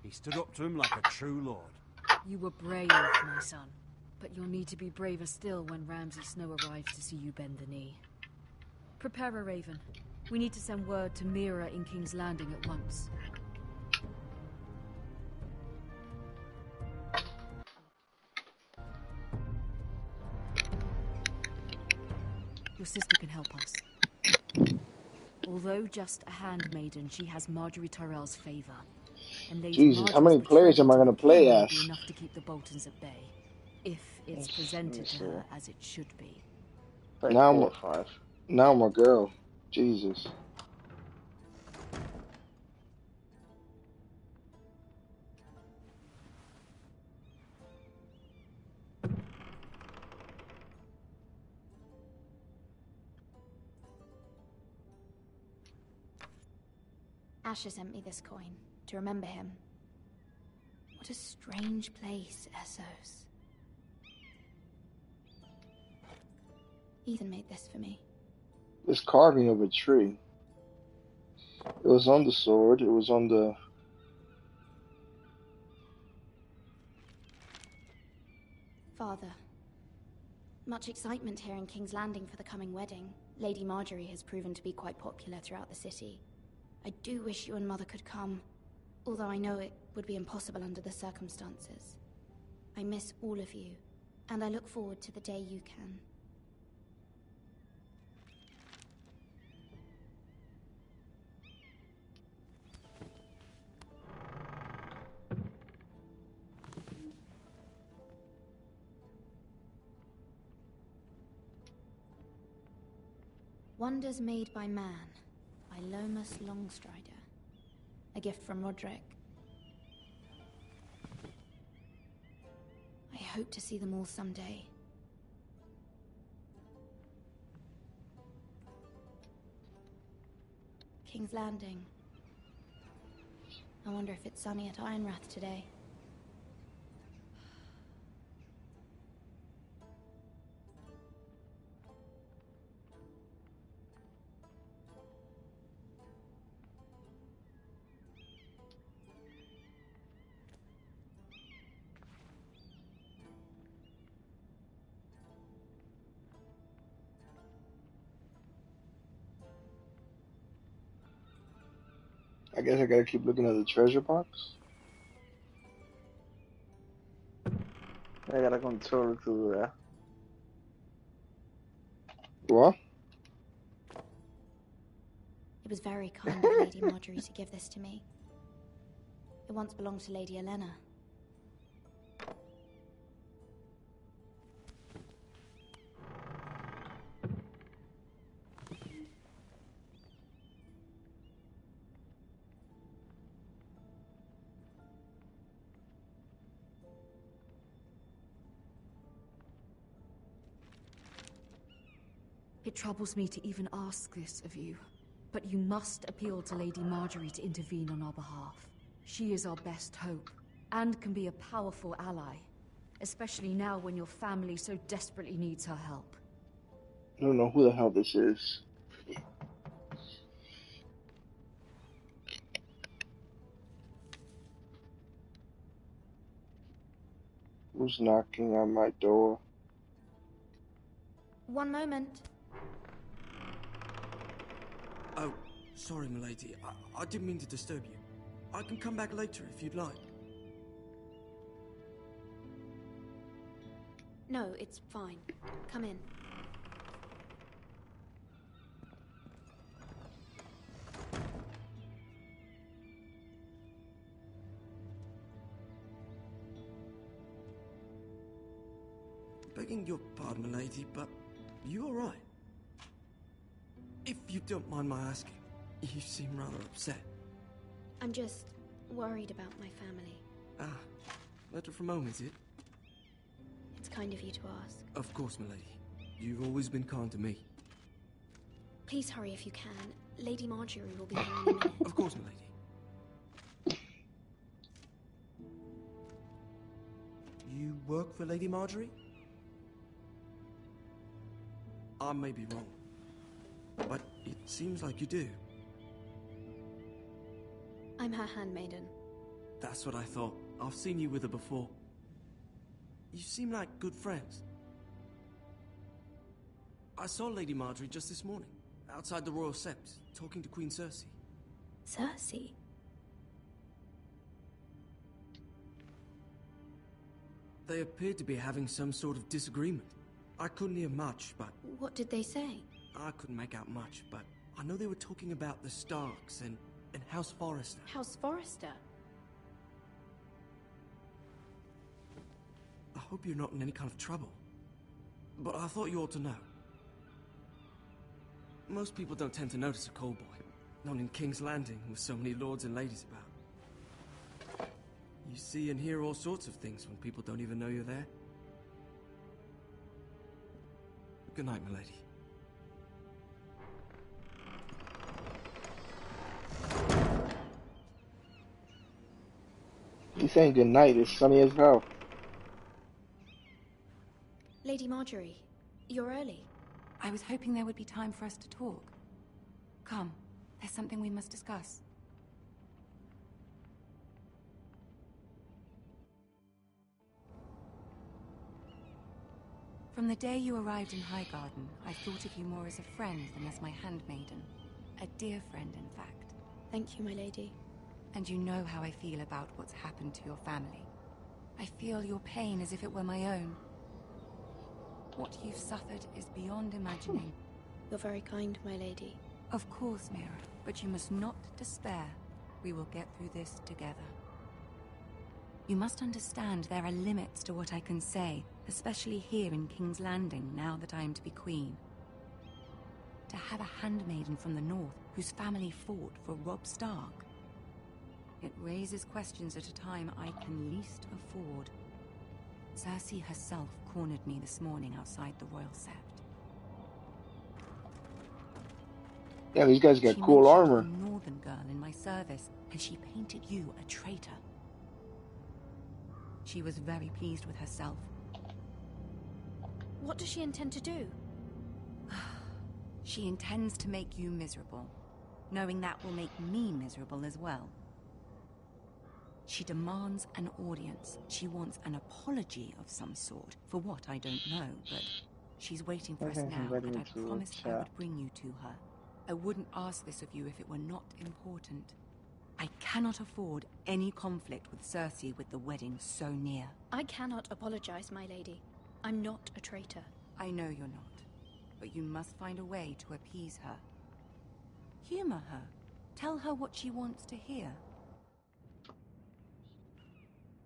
He stood up to him like a true lord. You were brave, my son. But you'll need to be braver still when Ramsay Snow arrives to see you bend the knee. Prepare a raven. We need to send word to Mira in King's Landing at once. Your sister can help us. Although just a handmaiden, she has Marjorie Tyrell's favor. And Lady Jesus, how many players am I going to play as? Be enough to keep the Boltons at bay, if it's presented to her as it should be. Now I'm a girl. Jesus. Asher sent me this coin to remember him. What a strange place, Essos. Ethan made this for me. This carving of a tree. It was on the sword. It was on the... Father, much excitement here in King's Landing for the coming wedding. Lady Marjorie has proven to be quite popular throughout the city. I do wish you and Mother could come, although I know it would be impossible under the circumstances. I miss all of you, and I look forward to the day you can. Wonders Made by Man, by Lomas Longstrider. A gift from Roderick. I hope to see them all someday. King's Landing. I wonder if it's sunny at Ironrath today. I guess I gotta keep looking at the treasure box. I gotta control to do that. What? It was very kind of Lady Marjorie to give this to me. It once belonged to Lady Elena. It troubles me to even ask this of you, but you must appeal to Lady Marjorie to intervene on our behalf. She is our best hope, and can be a powerful ally, especially now when your family so desperately needs her help. I don't know who the hell this is. Who's knocking on my door? One moment. Oh, sorry, milady. I didn't mean to disturb you. I can come back later if you'd like. No, it's fine. Come in. Begging your pardon, milady, but you all right? If you don't mind my asking, you seem rather upset. I'm just worried about my family. Ah, letter from home, is it? It's kind of you to ask. Of course, milady. You've always been kind to me. Please hurry if you can. Lady Marjorie will be here in a minute. Of course, milady. You work for Lady Marjorie? I may be wrong, but it seems like you do. I'm her handmaiden. That's what I thought. I've seen you with her before. You seem like good friends. I saw Lady Marjorie just this morning, outside the Royal Sept, talking to Queen Cersei. Cersei? They appeared to be having some sort of disagreement. I couldn't hear much, but... What did they say? I couldn't make out much, but I know they were talking about the Starks and House Forrester. House Forrester? I hope you're not in any kind of trouble. But I thought you ought to know. Most people don't tend to notice a call boy, not in King's Landing with so many lords and ladies about. You see and hear all sorts of things when people don't even know you're there. Good night, milady. He's saying good night. It's sunny as hell. Lady Marjorie, you're early. I was hoping there would be time for us to talk. Come, there's something we must discuss. From the day you arrived in Highgarden, I thought of you more as a friend than as my handmaiden. A dear friend, in fact. Thank you, my lady. And you know how I feel about what's happened to your family. I feel your pain as if it were my own. What you've suffered is beyond imagining. You're very kind, my lady. Of course, Mira, but you must not despair. We will get through this together. You must understand there are limits to what I can say, especially here in King's Landing, now that I am to be queen. To have a handmaiden from the north whose family fought for Robb Stark. It raises questions at a time I can least afford. Cersei herself cornered me this morning outside the Royal Sept. Yeah, these guys got cool armor. She mentioned a northern girl in my service, and she painted you a traitor. She was very pleased with herself. What does she intend to do? She intends to make you miserable, knowing that will make me miserable as well. She demands an audience. She wants an apology of some sort. For what, I don't know, but she's waiting for us now, and I promised I would bring you to her. I wouldn't ask this of you if it were not important. I cannot afford any conflict with Cersei with the wedding so near. I cannot apologize, my lady. I'm not a traitor. I know you're not, but you must find a way to appease her. Humor her. Tell her what she wants to hear.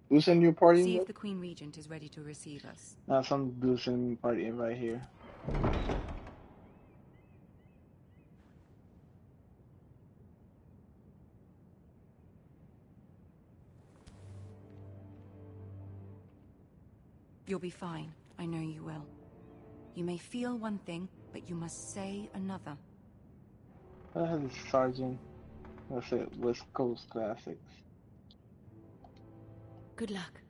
Who send you a party See invite? if the Queen Regent is ready to receive us. Nah, some dude send me a party invite here. You'll be fine. I know you will. You may feel one thing, but you must say another. I have this sergeant. That's it. West Coast Classics. Good luck.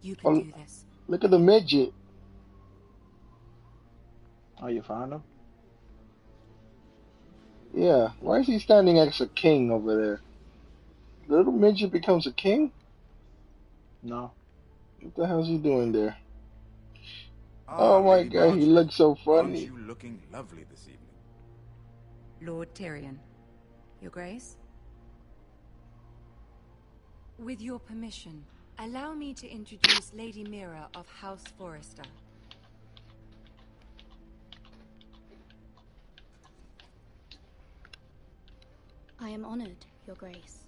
You can do this. Look at the midget. Oh, you found him? Yeah. Why is he standing as a king over there? The little midget becomes a king? No. What the hell's he doing there? Oh my Lady god, he Marjorie. looks so Aren't funny. you looking lovely this evening? Lord Tyrion. Your Grace? With your permission, allow me to introduce Lady Mira of House Forrester. I am honored, Your Grace.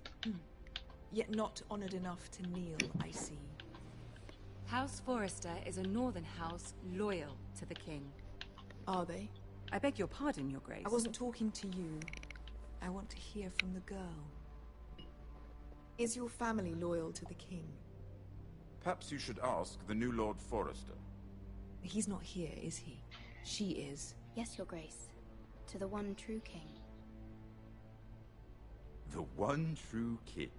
Yet not honored enough to kneel, I see. House Forrester is a northern house loyal to the king. Are they? I beg your pardon, Your Grace. I wasn't talking to you. I want to hear from the girl. Is your family loyal to the king? Perhaps you should ask the new Lord Forrester. He's not here, is he? She is. Yes, Your Grace. To the one true king. The one true king.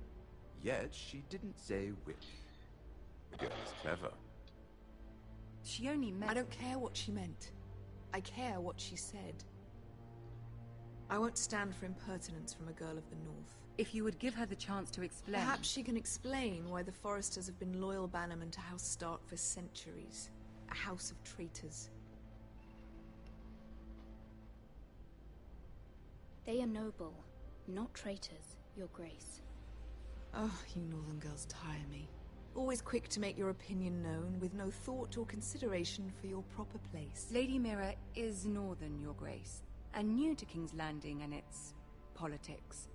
Yet she didn't say which. The girl is clever. She only meant... I don't care what she meant. I care what she said. I won't stand for impertinence from a girl of the North. If you would give her the chance to explain... Perhaps she can explain why the Forresters have been loyal bannermen to House Stark for centuries. A house of traitors. They are noble, not traitors, Your Grace. Oh, you northern girls tire me. Always quick to make your opinion known, with no thought or consideration for your proper place. Lady Mira is northern, Your Grace, and new to King's Landing and its politics.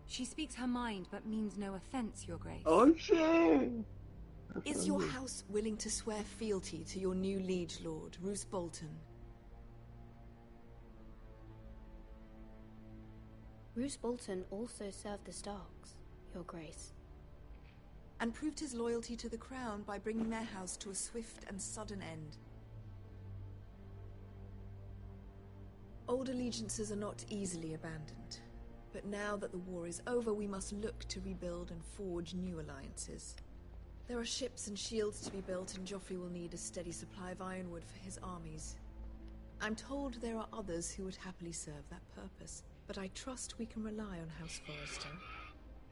She speaks her mind, but means no offense, Your Grace. Oh shit! Is your house willing to swear fealty to your new liege lord, Roose Bolton? Roose Bolton also served the Starks, Your Grace. And proved his loyalty to the crown by bringing their house to a swift and sudden end. Old allegiances are not easily abandoned. But now that the war is over, we must look to rebuild and forge new alliances. There are ships and shields to be built, and Joffrey will need a steady supply of ironwood for his armies. I'm told there are others who would happily serve that purpose, but I trust we can rely on House Forrester.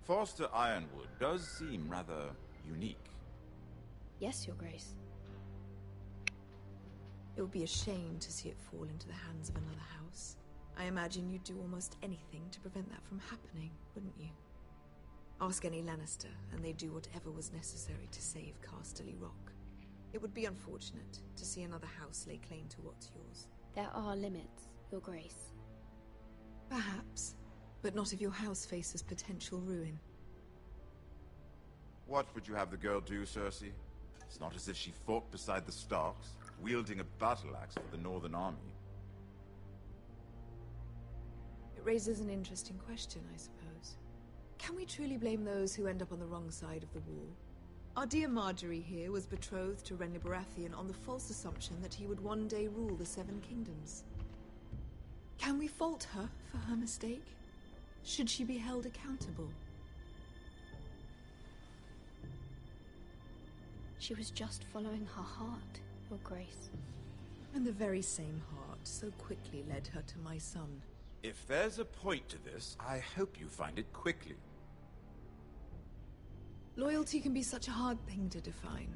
Forrester Ironwood does seem rather unique. Yes, Your Grace. It would be a shame to see it fall into the hands of another house. I imagine you'd do almost anything to prevent that from happening, wouldn't you? Ask any Lannister, and they'd do whatever was necessary to save Casterly Rock. It would be unfortunate to see another house lay claim to what's yours. There are limits, Your Grace. Perhaps, but not if your house faces potential ruin. What would you have the girl do, Cersei? It's not as if she fought beside the Starks, wielding a battle axe for the Northern Army. It raises an interesting question, I suppose. Can we truly blame those who end up on the wrong side of the wall? Our dear Marjorie here was betrothed to Renly Baratheon on the false assumption that he would one day rule the Seven Kingdoms. Can we fault her for her mistake? Should she be held accountable? She was just following her heart, Your Grace. And the very same heart so quickly led her to my son. If there's a point to this, I hope you find it quickly. Loyalty can be such a hard thing to define.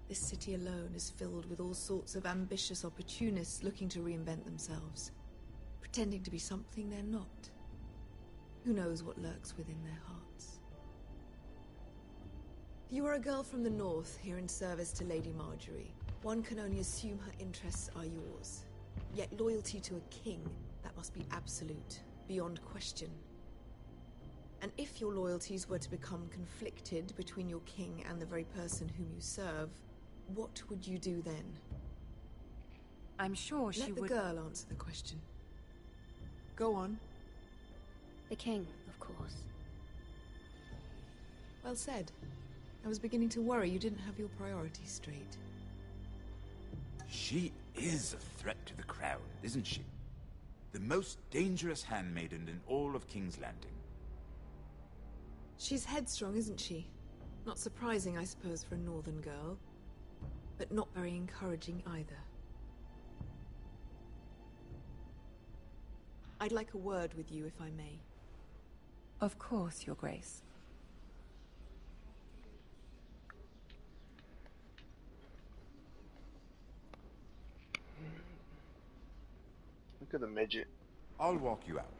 This city alone is filled with all sorts of ambitious opportunists looking to reinvent themselves, pretending to be something they're not. Who knows what lurks within their hearts? You are a girl from the north, here in service to Lady Marjorie. One can only assume her interests are yours. Yet loyalty to a king, that must be absolute, beyond question. And if your loyalties were to become conflicted between your king and the very person whom you serve, what would you do then? I'm sure she would... Let the girl answer the question. Go on. The king, of course. Well said. I was beginning to worry you didn't have your priorities straight. She is a threat to the crown, isn't she? The most dangerous handmaiden in all of King's Landing. She's headstrong, isn't she? Not surprising, I suppose, for a northern girl. But not very encouraging either. I'd like a word with you, if I may. Of course, Your Grace. Look at the midget. I'll walk you out.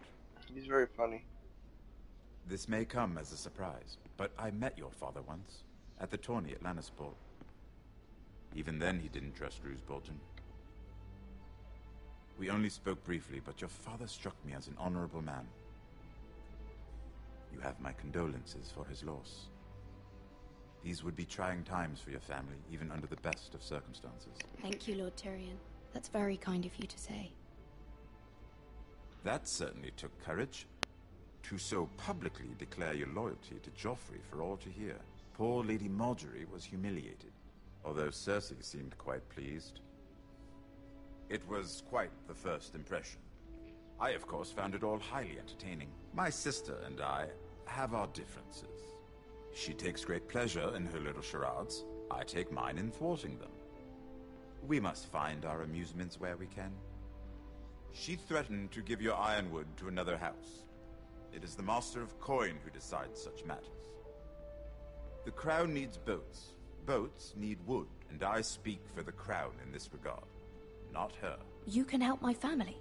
He's very funny. This may come as a surprise, but I met your father once, at the tourney at Lannisport. Even then he didn't trust Roose Bolton. We only spoke briefly, but your father struck me as an honorable man. You have my condolences for his loss. These would be trying times for your family, even under the best of circumstances. Thank you, Lord Tyrion. That's very kind of you to say. That certainly took courage. To so publicly declare your loyalty to Joffrey for all to hear. Poor Lady Marjorie was humiliated, although Cersei seemed quite pleased. It was quite the first impression. I, of course, found it all highly entertaining. My sister and I have our differences. She takes great pleasure in her little charades. I take mine in thwarting them. We must find our amusements where we can. She threatened to give your ironwood to another house. It is the Master of Coin who decides such matters. The crown needs boats. Boats need wood, and I speak for the crown in this regard, not her. You can help my family.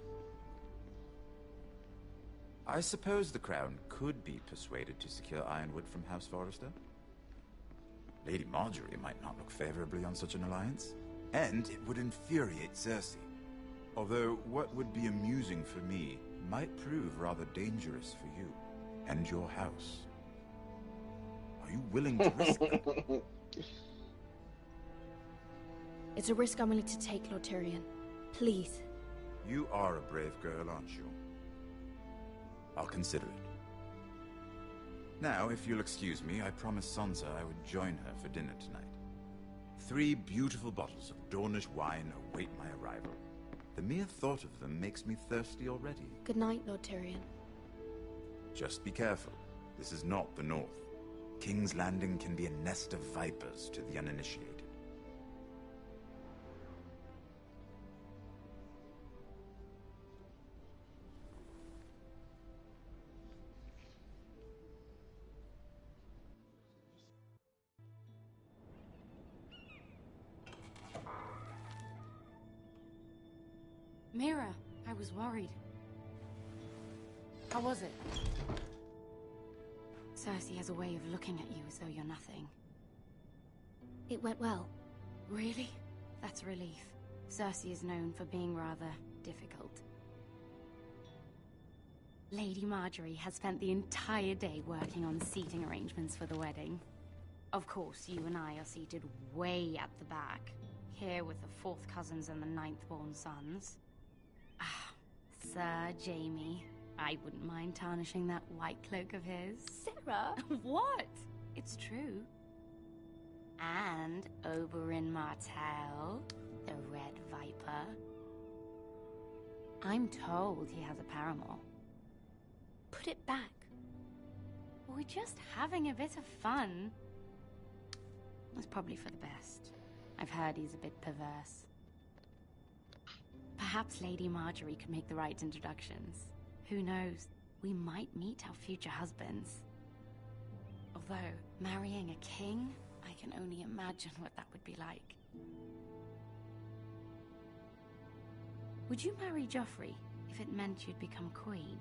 I suppose the crown could be persuaded to secure ironwood from House Forrester. Lady Marjorie might not look favorably on such an alliance, and it would infuriate Cersei. Although what would be amusing for me might prove rather dangerous for you and your house. Are you willing to risk it? It's a risk I'm willing to take, Lord Tyrion. Please. You are a brave girl, aren't you? I'll consider it. Now, if you'll excuse me, I promised Sansa I would join her for dinner tonight. 3 beautiful bottles of Dornish wine await my arrival. The mere thought of them makes me thirsty already. Good night, Lord Tyrion. Just be careful. This is not the North. King's Landing can be a nest of vipers to the uninitiated. Mira, I was worried. How was it? Cersei has a way of looking at you as though you're nothing. It went well. Really? That's a relief. Cersei is known for being rather difficult. Lady Marjorie has spent the entire day working on seating arrangements for the wedding. Of course, you and I are seated way at the back, here with the 4th cousins and the 9th-born sons. Ah, Sir Jaime. I wouldn't mind tarnishing that white cloak of his. Sarah! What? It's true. And Oberyn Martell, the Red Viper. I'm told he has a paramour. Put it back. We're just having a bit of fun. It's probably for the best. I've heard he's a bit perverse. Perhaps Lady Marjorie could make the right introductions. Who knows? We might meet our future husbands. Although, marrying a king, I can only imagine what that would be like. Would you marry Joffrey if it meant you'd become queen?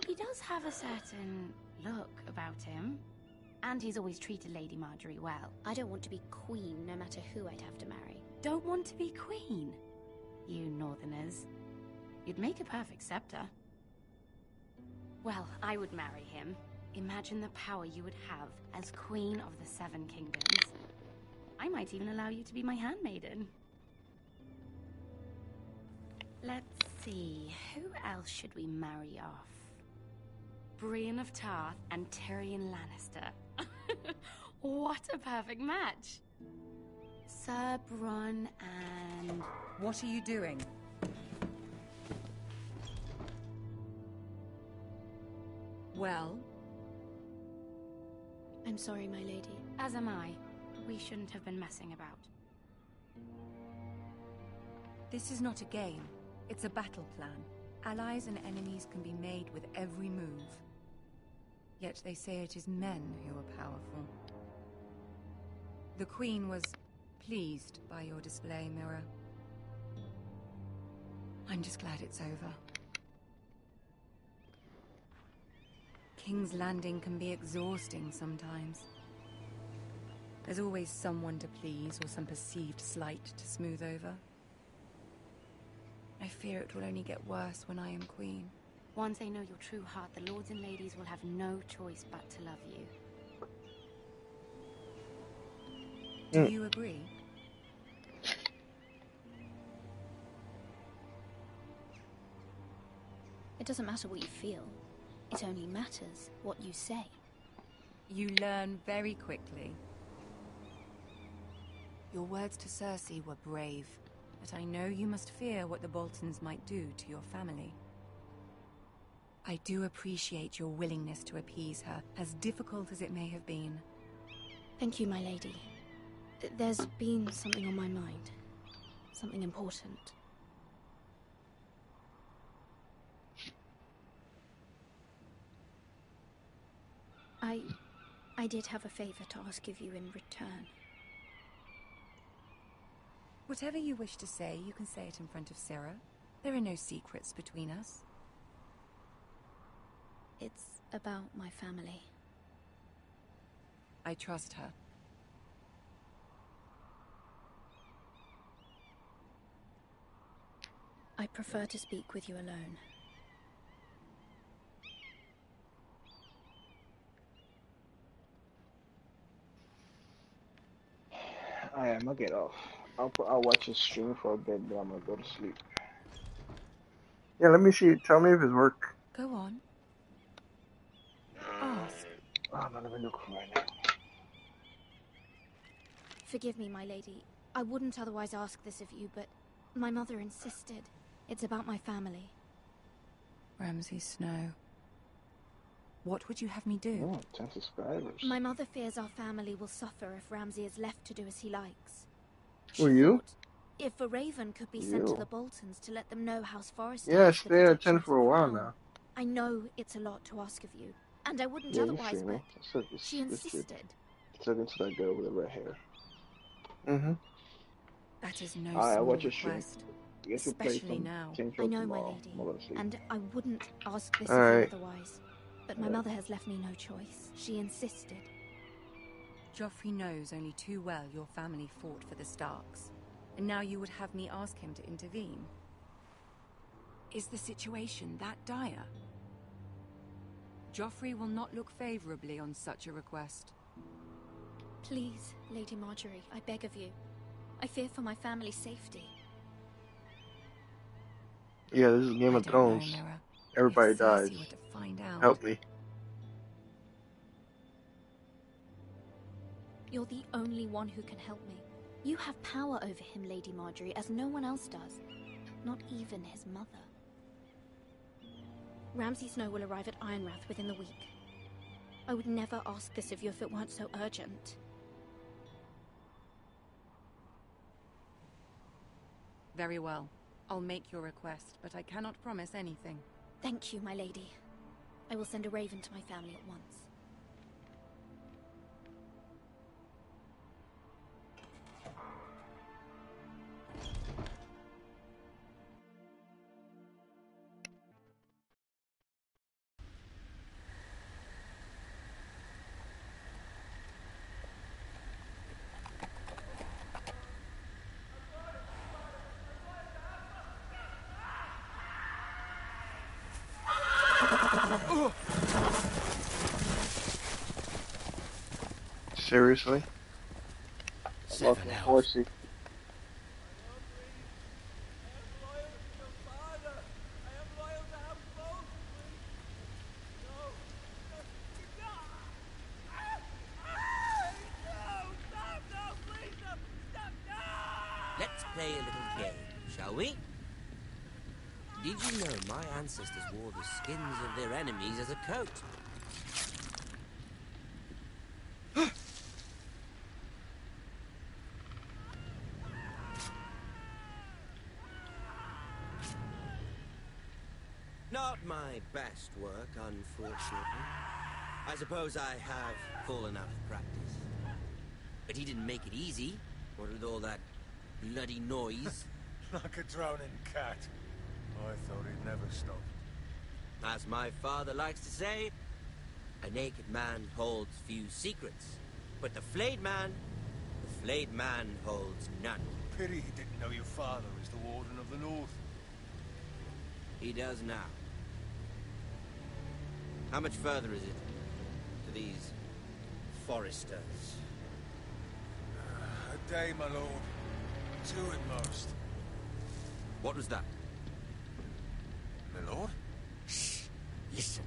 He does have a certain look about him, and he's always treated Lady Marjorie well. I don't want to be queen, no matter who I'd have to marry. Don't want to be queen? You Northerners. You'd make a perfect scepter. Well, I would marry him. Imagine the power you would have as Queen of the Seven Kingdoms. I might even allow you to be my handmaiden. Let's see, who else should we marry off? Brienne of Tarth and Tyrion Lannister. What a perfect match! Sir Bronn and... What are you doing? Well? I'm sorry, my lady. As am I. We shouldn't have been messing about. This is not a game. It's a battle plan. Allies and enemies can be made with every move. Yet they say it is men who are powerful. The Queen was pleased by your display, Mira. I'm just glad it's over. King's Landing can be exhausting sometimes. There's always someone to please or some perceived slight to smooth over. I fear it will only get worse when I am queen. Once they know your true heart, the lords and ladies will have no choice but to love you. Do you agree? It doesn't matter what you feel. It only matters what you say. You learn very quickly. Your words to Cersei were brave, but I know you must fear what the Boltons might do to your family. I do appreciate your willingness to appease her, as difficult as it may have been. Thank you, my lady. There's been something on my mind. Something important. I did have a favor to ask of you in return. Whatever you wish to say, you can say it in front of Sarah. There are no secrets between us. It's about my family. I trust her. I prefer to speak with you alone. I'm gonna get off. I'll watch his stream for a bit, then I'm gonna go to sleep. Yeah, let me see. Tell me if it's work. Go on. Ask. Oh, no, let me look right now. Forgive me, my lady. I wouldn't otherwise ask this of you, but my mother insisted. It's about my family. Ramsay Snow. What would you have me do? Oh, 10 subscribers. My mother fears our family will suffer if Ramsay is left to do as he likes. Who, you? If a raven could be sent to the Boltons to let them know House Forrester... Yeah, stay at 10 for a while now. I know it's a lot to ask of you, and I wouldn't otherwise, but she insisted. Look into that girl with the red hair. Mm-hmm. That is no small request. Especially now. I know, my lady, and I wouldn't ask this otherwise. But my mother has left me no choice. She insisted. Joffrey knows only too well your family fought for the Starks, and now you would have me ask him to intervene. Is the situation that dire? Joffrey will not look favorably on such a request. Please, Lady Marjorie, I beg of you. I fear for my family's safety. Yeah, this is Game of Thrones. Everybody dies. Help me. You're the only one who can help me. You have power over him, Lady Marjorie, as no one else does. Not even his mother. Ramsay Snow will arrive at Ironrath within the week. I would never ask this of you if it weren't so urgent. Very well. I'll make your request, but I cannot promise anything. Thank you, my lady. I will send a raven to my family at once. Seriously? I lost my horsey. Let's play a little game, shall we? Did you know my ancestors wore the skins of their enemies as a coat? Not my best work, unfortunately. I suppose I have fallen out of practice. But he didn't make it easy, what with all that bloody noise. Like a drowning cat. I thought he'd never stop. As my father likes to say, a naked man holds few secrets. But the flayed man holds none. Pity he didn't know your father is the Warden of the North. He does now. How much further is it to these Foresters? A day, my lord. 2 at most. What was that? My lord? Shh! Listen.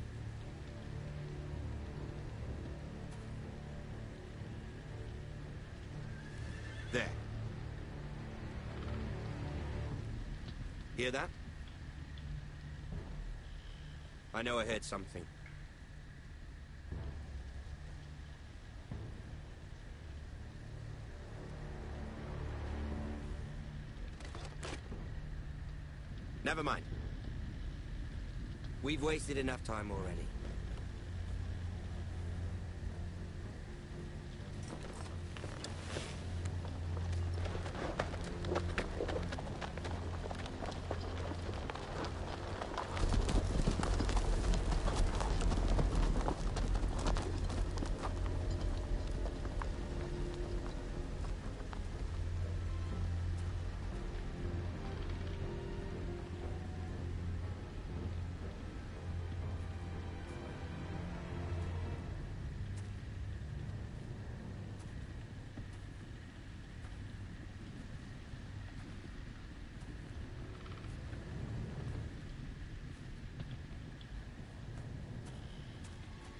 There. Hear that? I know I heard something. Never mind. We've wasted enough time already.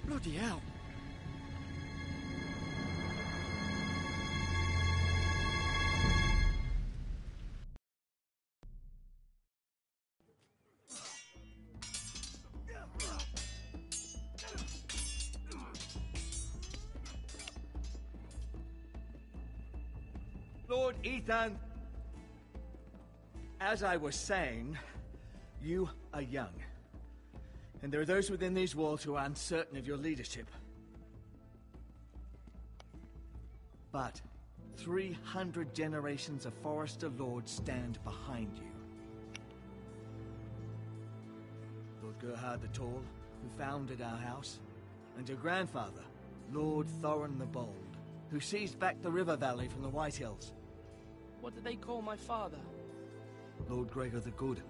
Bloody hell. Lord Ethan, as I was saying, you are young. And there are those within these walls who are uncertain of your leadership. But 300 generations of Forester lords stand behind you. Lord Gerhard the Tall, who founded our house, and your grandfather, Lord Thorin the Bold, who seized back the river valley from the White Hills. What did they call my father? Lord Gregor the Good.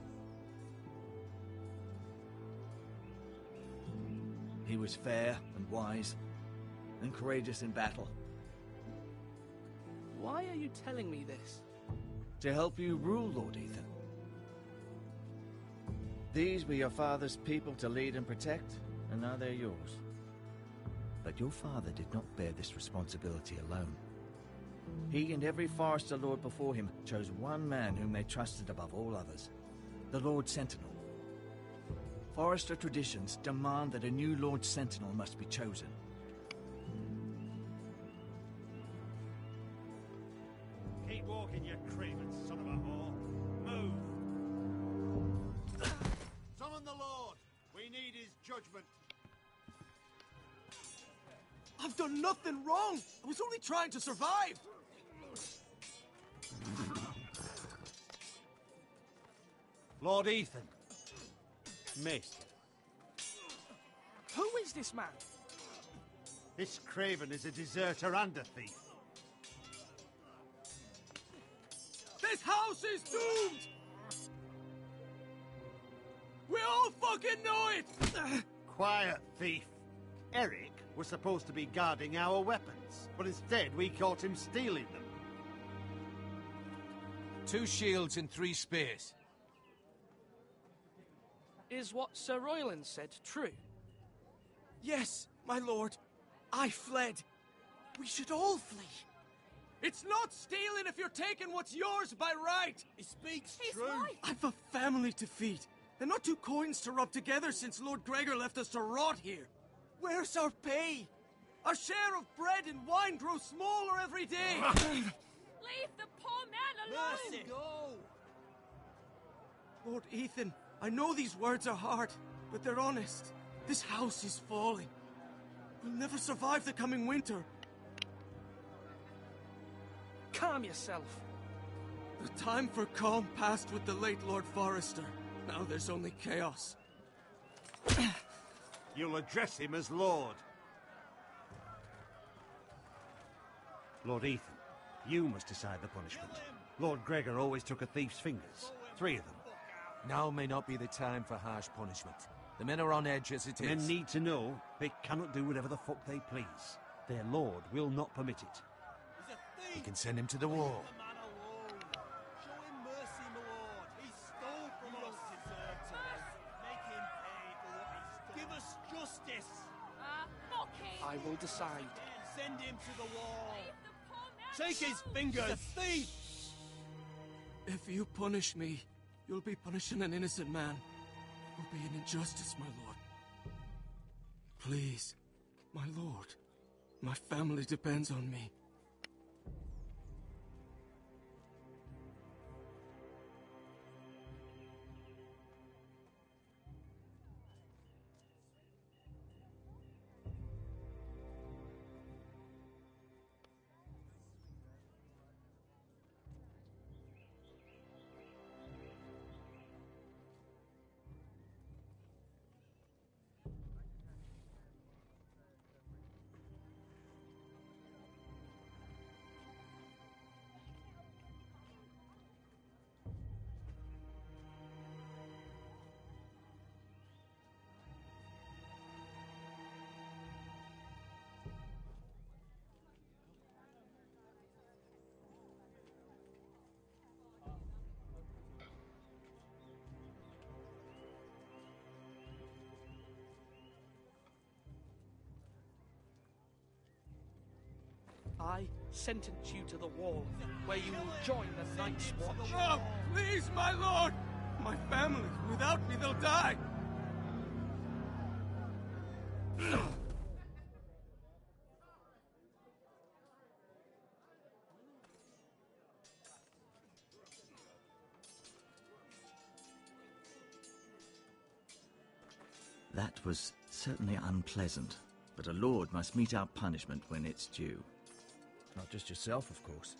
He was fair and wise, and courageous in battle. Why are you telling me this? To help you rule, Lord Ethan. These were your father's people to lead and protect, and now they're yours. But your father did not bear this responsibility alone. He and every Forester lord before him chose one man whom they trusted above all others, the Lord Sentinel. Forester traditions demand that a new Lord Sentinel must be chosen. Keep walking, you craven son of a whore. Move! Summon the Lord! We need his judgment. I've done nothing wrong! I was only trying to survive! Lord Ethan. Missed. Who is this man? This craven is a deserter and a thief. This house is doomed! We all fucking know it! Quiet, thief. Eric was supposed to be guarding our weapons, but instead we caught him stealing them. 2 shields and 3 spears. Is what Sir Royland said true? Yes, my lord. I fled. We should all flee. It's not stealing if you're taking what's yours by right. He speaks He's true. right. I've a family to feed, and not 2 coins to rub together since Lord Gregor left us to rot here. Where's our pay? Our share of bread and wine grows smaller every day. Leave the poor man alone! Mercy. Go. Lord Ethan, I know these words are hard, but they're honest. This house is falling. We'll never survive the coming winter. Calm yourself. The time for calm passed with the late Lord Forrester. Now there's only chaos. You'll address him as Lord. Lord Ethan, you must decide the punishment. Lord Gregor always took a thief's fingers. 3 of them. Now may not be the time for harsh punishment. The men are on edge as it is. Men need to know they cannot do whatever the fuck they please. Their lord will not permit it. We can send him to the wall. Show him mercy, my lord. He stole from us. Make him pay for what he stole. Give us justice. Mocking! I will decide. Send him to the wall. Take his fingers. The thief. If you punish me, you'll be punishing an innocent man. It will be an injustice, my lord. Please, my lord. My family depends on me. I sentence you to the wall, where you will join the Night's Watch. Oh, please, my lord! My family, without me, they'll die! That was certainly unpleasant, but a lord must mete out punishment when it's due. Not just yourself, of course.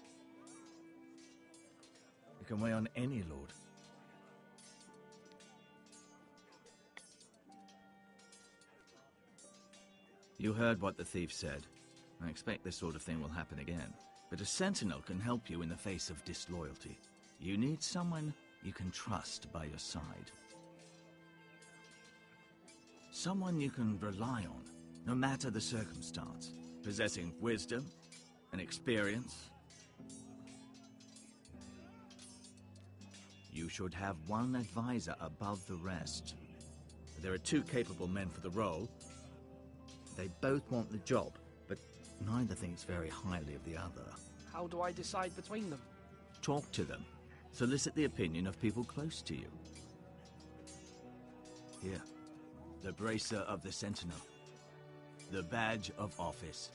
You can weigh on any lord. You heard what the thief said. I expect this sort of thing will happen again. But a sentinel can help you in the face of disloyalty. You need someone you can trust by your side. Someone you can rely on, no matter the circumstance, possessing wisdom and experience. You should have one advisor above the rest. There are 2 capable men for the role. They both want the job, but neither thinks very highly of the other. How do I decide between them? Talk to them. Solicit the opinion of people close to you. Here. The Bracer of the Sentinel. The Badge of Office.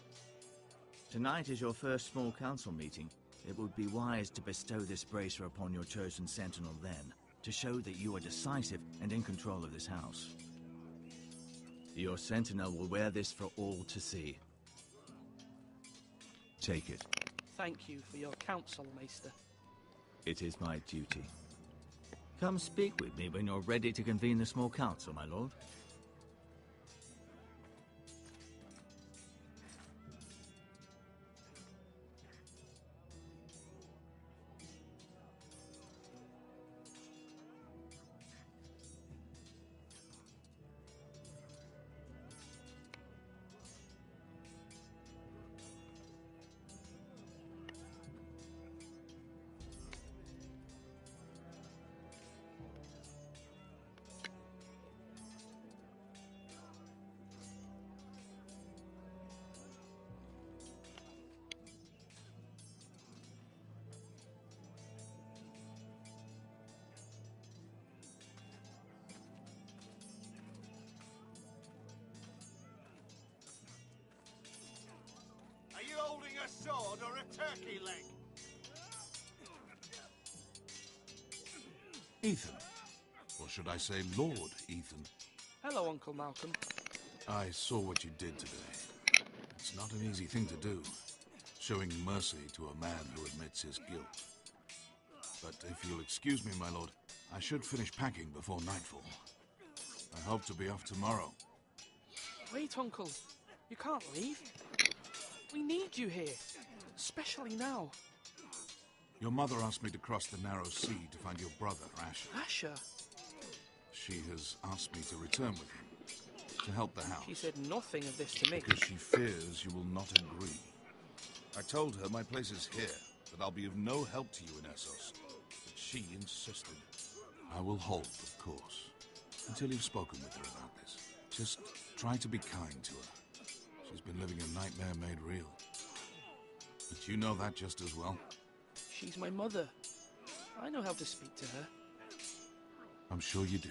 Tonight is your first small council meeting. It would be wise to bestow this bracer upon your chosen sentinel then, to show that you are decisive and in control of this house. Your sentinel will wear this for all to see. Take it. Thank you for your counsel, Maester. It is my duty. Come speak with me when you're ready to convene the small council, my lord. sword or a turkey leg. Ethan. Or should I say Lord Ethan? Hello, Uncle Malcolm. I saw what you did today. It's not an easy thing to do, showing mercy to a man who admits his guilt. But if you'll excuse me, my lord, I should finish packing before nightfall. I hope to be off tomorrow. Wait, Uncle. You can't leave. We need you here, especially now. Your mother asked me to cross the narrow sea to find your brother, Asher. Asher? She has asked me to return with him, to help the house. She said nothing of this to me. Because she fears you will not agree. I told her my place is here, that I'll be of no help to you in Essos. But she insisted. I will hold, of course, until you've spoken with her about this. Just try to be kind to her. She's been living a nightmare made real. But you know that just as well. She's my mother. I know how to speak to her. I'm sure you do.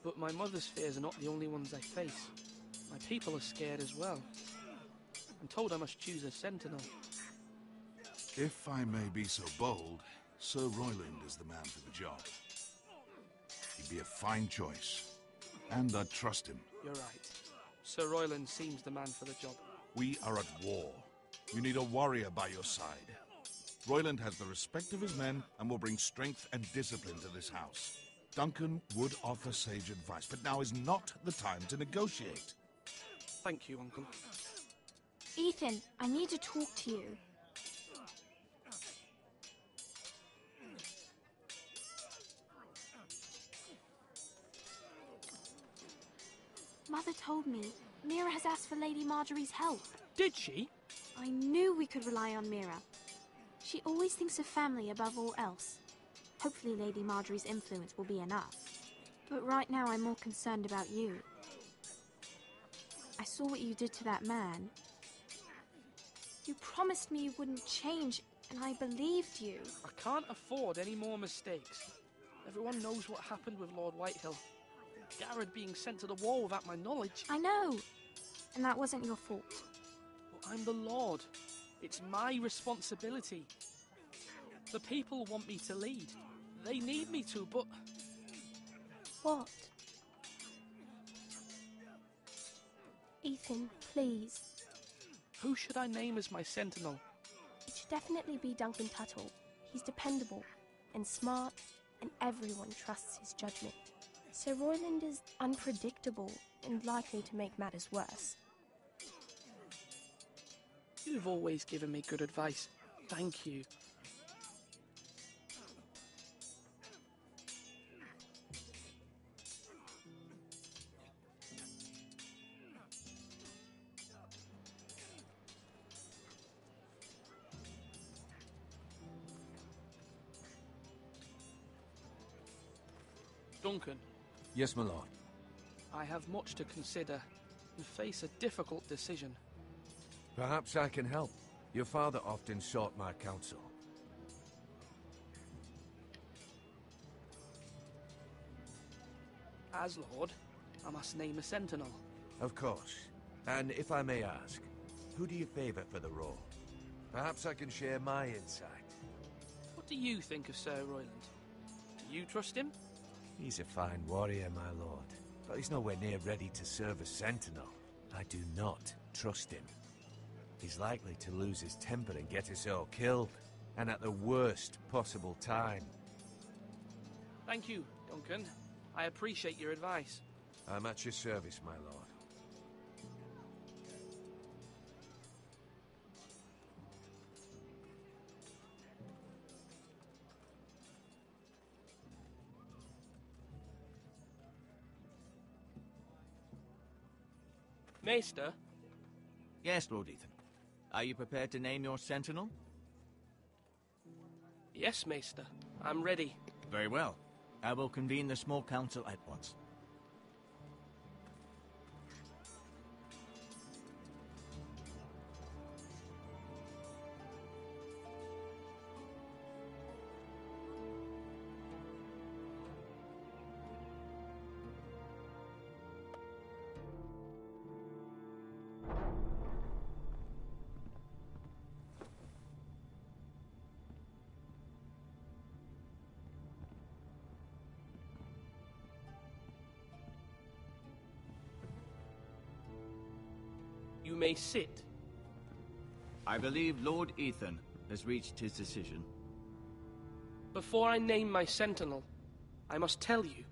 But my mother's fears are not the only ones I face. My people are scared as well. I'm told I must choose a sentinel. If I may be so bold, Sir Royland is the man for the job. He'd be a fine choice. And I'd trust him. You're right. Sir Royland seems the man for the job. We are at war. You need a warrior by your side. Royland has the respect of his men and will bring strength and discipline to this house. Duncan would offer sage advice, but now is not the time to negotiate. Thank you, Uncle. Ethan, I need to talk to you. Mother told me Mira has asked for Lady Marjorie's help. Did she? I knew we could rely on Mira. She always thinks of family above all else. Hopefully Lady Marjorie's influence will be enough. But right now I'm more concerned about you. I saw what you did to that man. You promised me you wouldn't change, and I believed you. I can't afford any more mistakes. Everyone knows what happened with Lord Whitehill. Garrett being sent to the war without my knowledge. I know, and that wasn't your fault. But I'm the Lord. It's my responsibility. The people want me to lead. They need me to, but... What? Ethan, please. Who should I name as my sentinel? It should definitely be Duncan Tuttle. He's dependable and smart, and everyone trusts his judgment. Sir Royland is unpredictable and likely to make matters worse. You've always given me good advice. Thank you. Duncan. Yes, my lord. I have much to consider and face a difficult decision. Perhaps I can help. Your father often sought my counsel. As Lord, I must name a sentinel. Of course. And if I may ask, who do you favor for the role? Perhaps I can share my insight. What do you think of Sir Royland? Do you trust him? He's a fine warrior, my lord, but he's nowhere near ready to serve as sentinel. I do not trust him. He's likely to lose his temper and get us all killed, and at the worst possible time. Thank you, Duncan. I appreciate your advice. I'm at your service, my lord. Maester? Yes, Lord Ethan. Are you prepared to name your sentinel? Yes, Maester. I'm ready. Very well. I will convene the small council at once. You may sit. I believe Lord Ethan has reached his decision. Before I name my sentinel, I must tell you.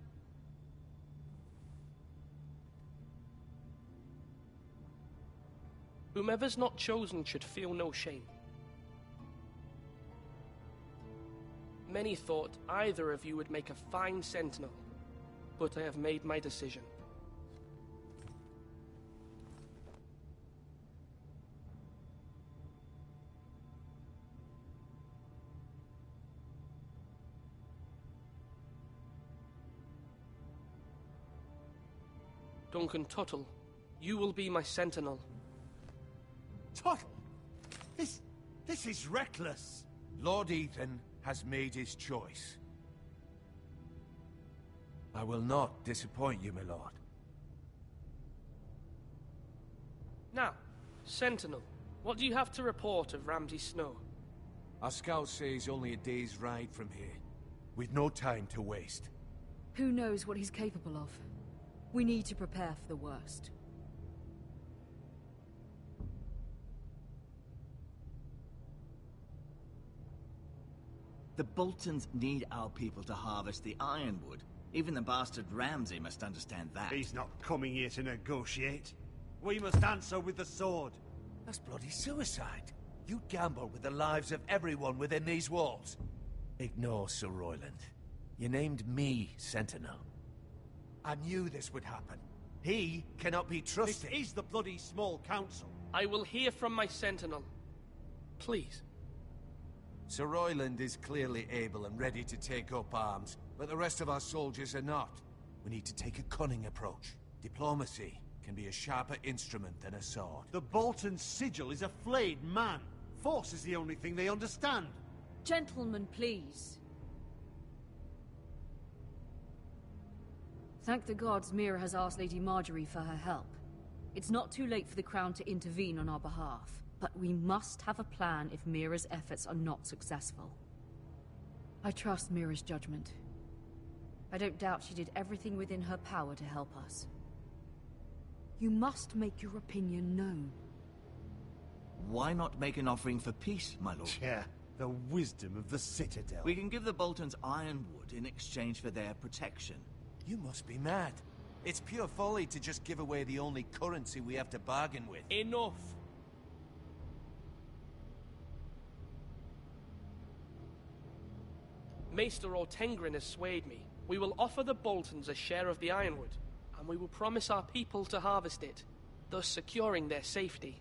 Whomever's not chosen should feel no shame. Many thought either of you would make a fine sentinel, but I have made my decision. Duncan Tuttle, you will be my sentinel. Tuttle! This is reckless! Lord Ethan has made his choice. I will not disappoint you, my lord. Now, Sentinel, what do you have to report of Ramsay Snow? Our scouts say he's only a day's ride from here. We've no time to waste. Who knows what he's capable of? We need to prepare for the worst. The Boltons need our people to harvest the ironwood. Even the bastard Ramsay must understand that. He's not coming here to negotiate. We must answer with the sword. That's bloody suicide. You'd gamble with the lives of everyone within these walls. Ignore Sir Royland. You named me Sentinel. I knew this would happen. He cannot be trusted. This is the bloody small council. I will hear from my sentinel. Please. Sir Royland is clearly able and ready to take up arms, but the rest of our soldiers are not. We need to take a cunning approach. Diplomacy can be a sharper instrument than a sword. The Bolton sigil is a flayed man. Force is the only thing they understand. Gentlemen, please. Thank the gods Mira has asked Lady Marjorie for her help. It's not too late for the Crown to intervene on our behalf, but we must have a plan if Mira's efforts are not successful. I trust Mira's judgment. I don't doubt she did everything within her power to help us. You must make your opinion known. Why not make an offering for peace, my lord? Yeah, the wisdom of the Citadel. We can give the Boltons ironwood in exchange for their protection. You must be mad. It's pure folly to just give away the only currency we have to bargain with. Enough! Maester Ortengrin has swayed me. We will offer the Boltons a share of the ironwood, and we will promise our people to harvest it, thus securing their safety.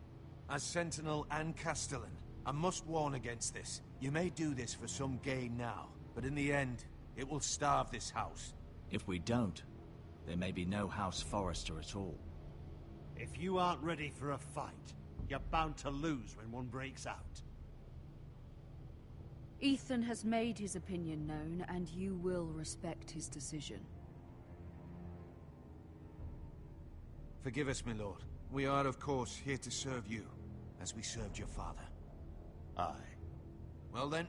As Sentinel and Castellan, I must warn against this. You may do this for some gain now, but in the end, it will starve this house. If we don't, there may be no House Forrester at all. If you aren't ready for a fight, you're bound to lose when one breaks out. Ethan has made his opinion known, and you will respect his decision. Forgive us, my lord. We are, of course, here to serve you, as we served your father. Aye. Well then,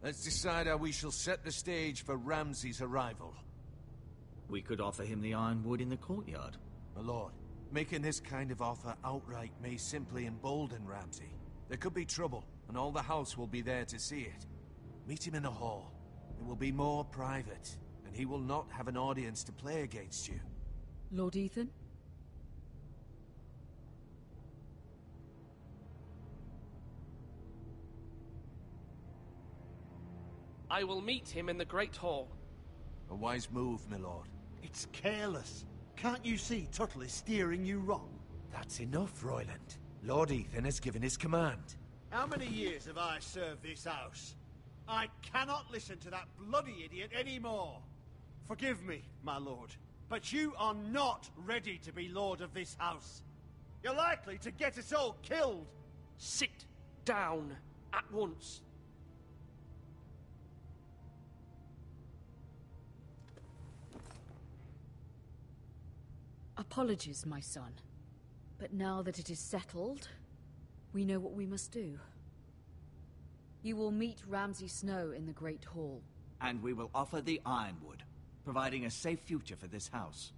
let's decide how we shall set the stage for Ramsay's arrival. We could offer him the ironwood in the courtyard. My lord, making this kind of offer outright may simply embolden Ramsay. There could be trouble, and all the house will be there to see it. Meet him in the hall. It will be more private, and he will not have an audience to play against you. Lord Ethan? I will meet him in the Great Hall. A wise move, my lord. It's careless. Can't you see Tuttle is steering you wrong? That's enough, Royland. Lord Ethan has given his command. How many years have I served this house? I cannot listen to that bloody idiot anymore. Forgive me, my lord, but you are not ready to be lord of this house. You're likely to get us all killed. Sit down at once. Apologies, my son. But now that it is settled, we know what we must do. You will meet Ramsay Snow in the Great Hall. And we will offer the ironwood, providing a safe future for this house.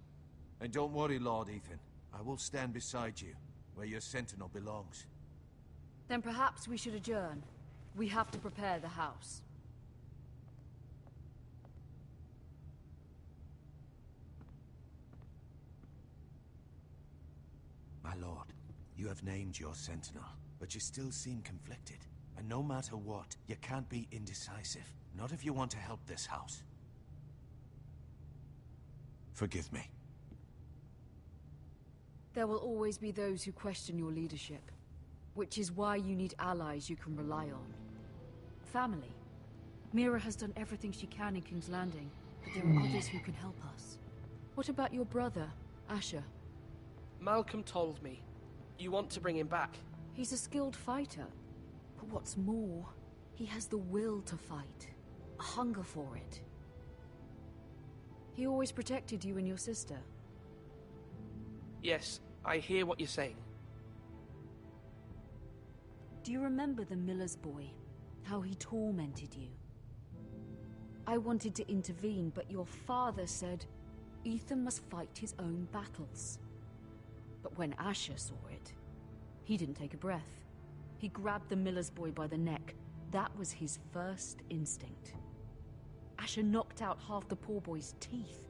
And don't worry, Lord Ethan. I will stand beside you. where your sentinel belongs. Then perhaps we should adjourn. We have to prepare the house. My lord, you have named your sentinel, but you still seem conflicted. And no matter what, you can't be indecisive. Not if you want to help this house. Forgive me. There will always be those who question your leadership, which is why you need allies you can rely on. Family. Mira has done everything she can in King's Landing, but there are others who can help us. What about your brother, Asher? Malcolm told me. You want to bring him back? He's a skilled fighter. But what's more, he has the will to fight. A hunger for it. He always protected you and your sister. Yes, I hear what you're saying. Do you remember the miller's boy? How he tormented you? I wanted to intervene, but your father said Ethan must fight his own battles. But when Asher saw it, he didn't take a breath. He grabbed the miller's boy by the neck. That was his first instinct. Asher knocked out half the poor boy's teeth.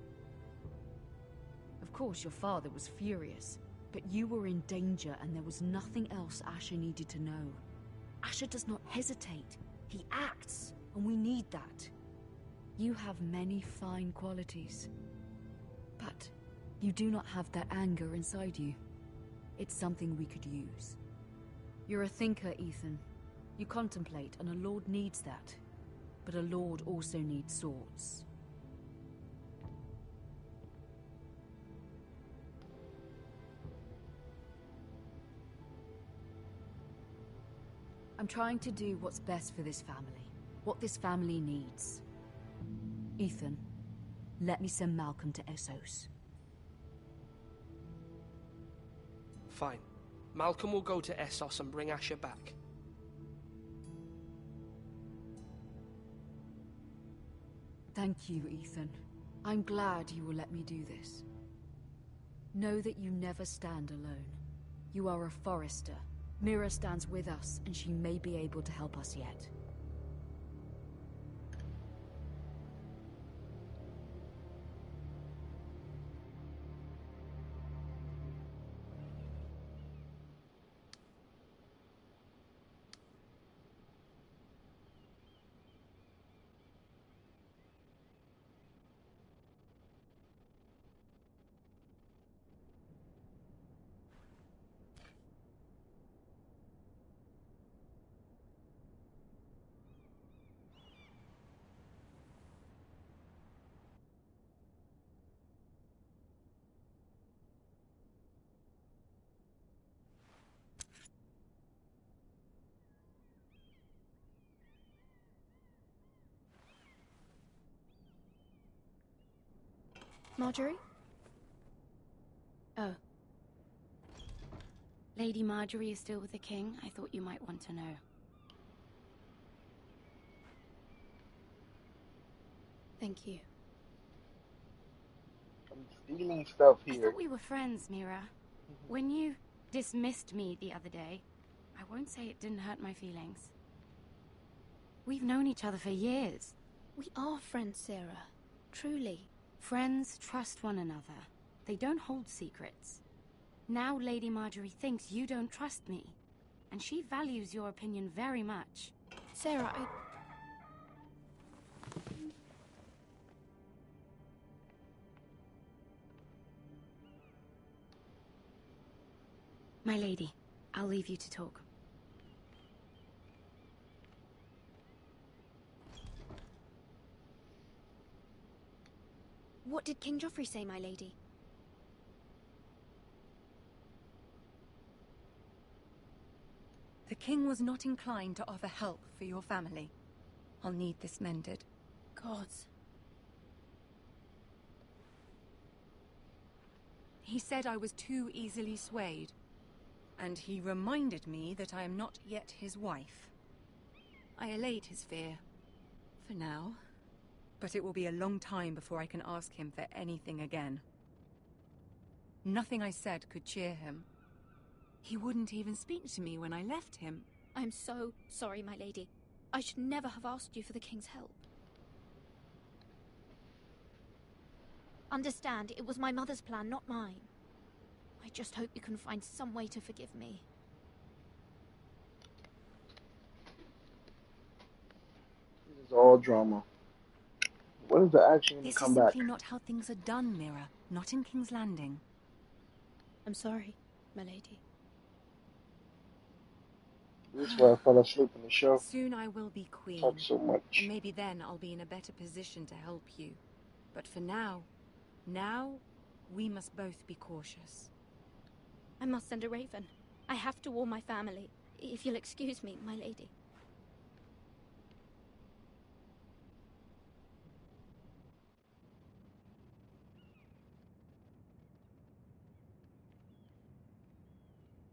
Of course, your father was furious, but you were in danger and there was nothing else Asher needed to know. Asher does not hesitate. He acts, and we need that. You have many fine qualities, but you do not have that anger inside you. It's something we could use. You're a thinker, Ethan. You contemplate, and a lord needs that. But a lord also needs swords. I'm trying to do what's best for this family. What this family needs. Ethan, let me send Malcolm to Essos. Fine. Malcolm will go to Essos and bring Asher back. Thank you, Ethan. I'm glad you will let me do this. Know that you never stand alone. You are a Forrester. Mira stands with us, and she may be able to help us yet. Marjorie? Oh. Lady Marjorie is still with the king? I thought you might want to know. Thank you. I'm stealing stuff I here. thought we were friends, Mira. When you dismissed me the other day, I won't say it didn't hurt my feelings. We've known each other for years. We are friends, Sarah. Truly. Friends trust one another. They don't hold secrets. Now Lady Marjorie thinks you don't trust me, and she values your opinion very much. Sarah, My lady, I'll leave you to talk. What did King Joffrey say, my lady? The king was not inclined to offer help for your family. I'll need this mended. Gods. He said I was too easily swayed. And he reminded me that I am not yet his wife. I allayed his fear. For now. But it will be a long time before I can ask him for anything again. Nothing I said could cheer him. He wouldn't even speak to me when I left him. I'm so sorry, my lady. I should never have asked you for the king's help. Understand, it was my mother's plan, not mine. I just hope you can find some way to forgive me. This is all drama. When is the action going to come back? This is simply not how things are done, Mira. Not in King's Landing. I'm sorry, my lady. This is why I fell asleep in the show. Soon I will be queen. Talk so much. And maybe then I'll be in a better position to help you. But for now, we must both be cautious. I must send a raven. I have to warn my family. If you'll excuse me, my lady.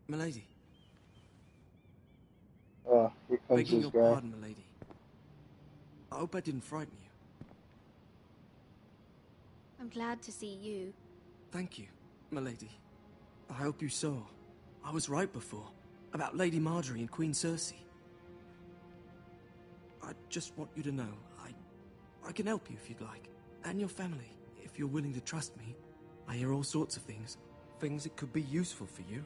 Milady. Here comes Begging this your guy. pardon, milady. I hope I didn't frighten you. I'm glad to see you. Thank you, milady. I hope you saw. I was right before. About Lady Marjorie and Queen Cersei. I just want you to know, I can help you if you'd like. And your family, if you're willing to trust me. I hear all sorts of things. Things that could be useful for you.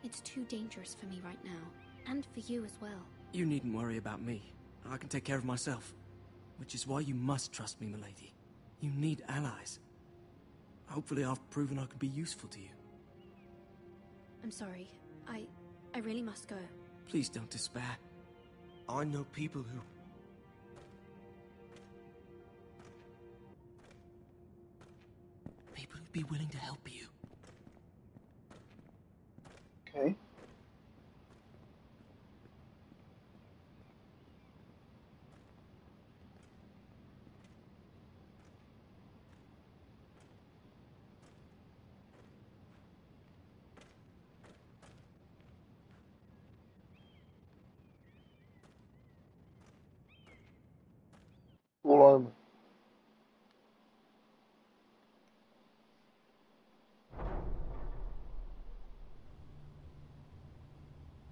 It's too dangerous for me right now. And for you as well. You needn't worry about me. I can take care of myself. Which is why you must trust me, milady. You need allies. Hopefully I've proven I can be useful to you. I'm sorry. I really must go. Please don't despair. I know people who... People who'd be willing to help you. Okay. Full armor.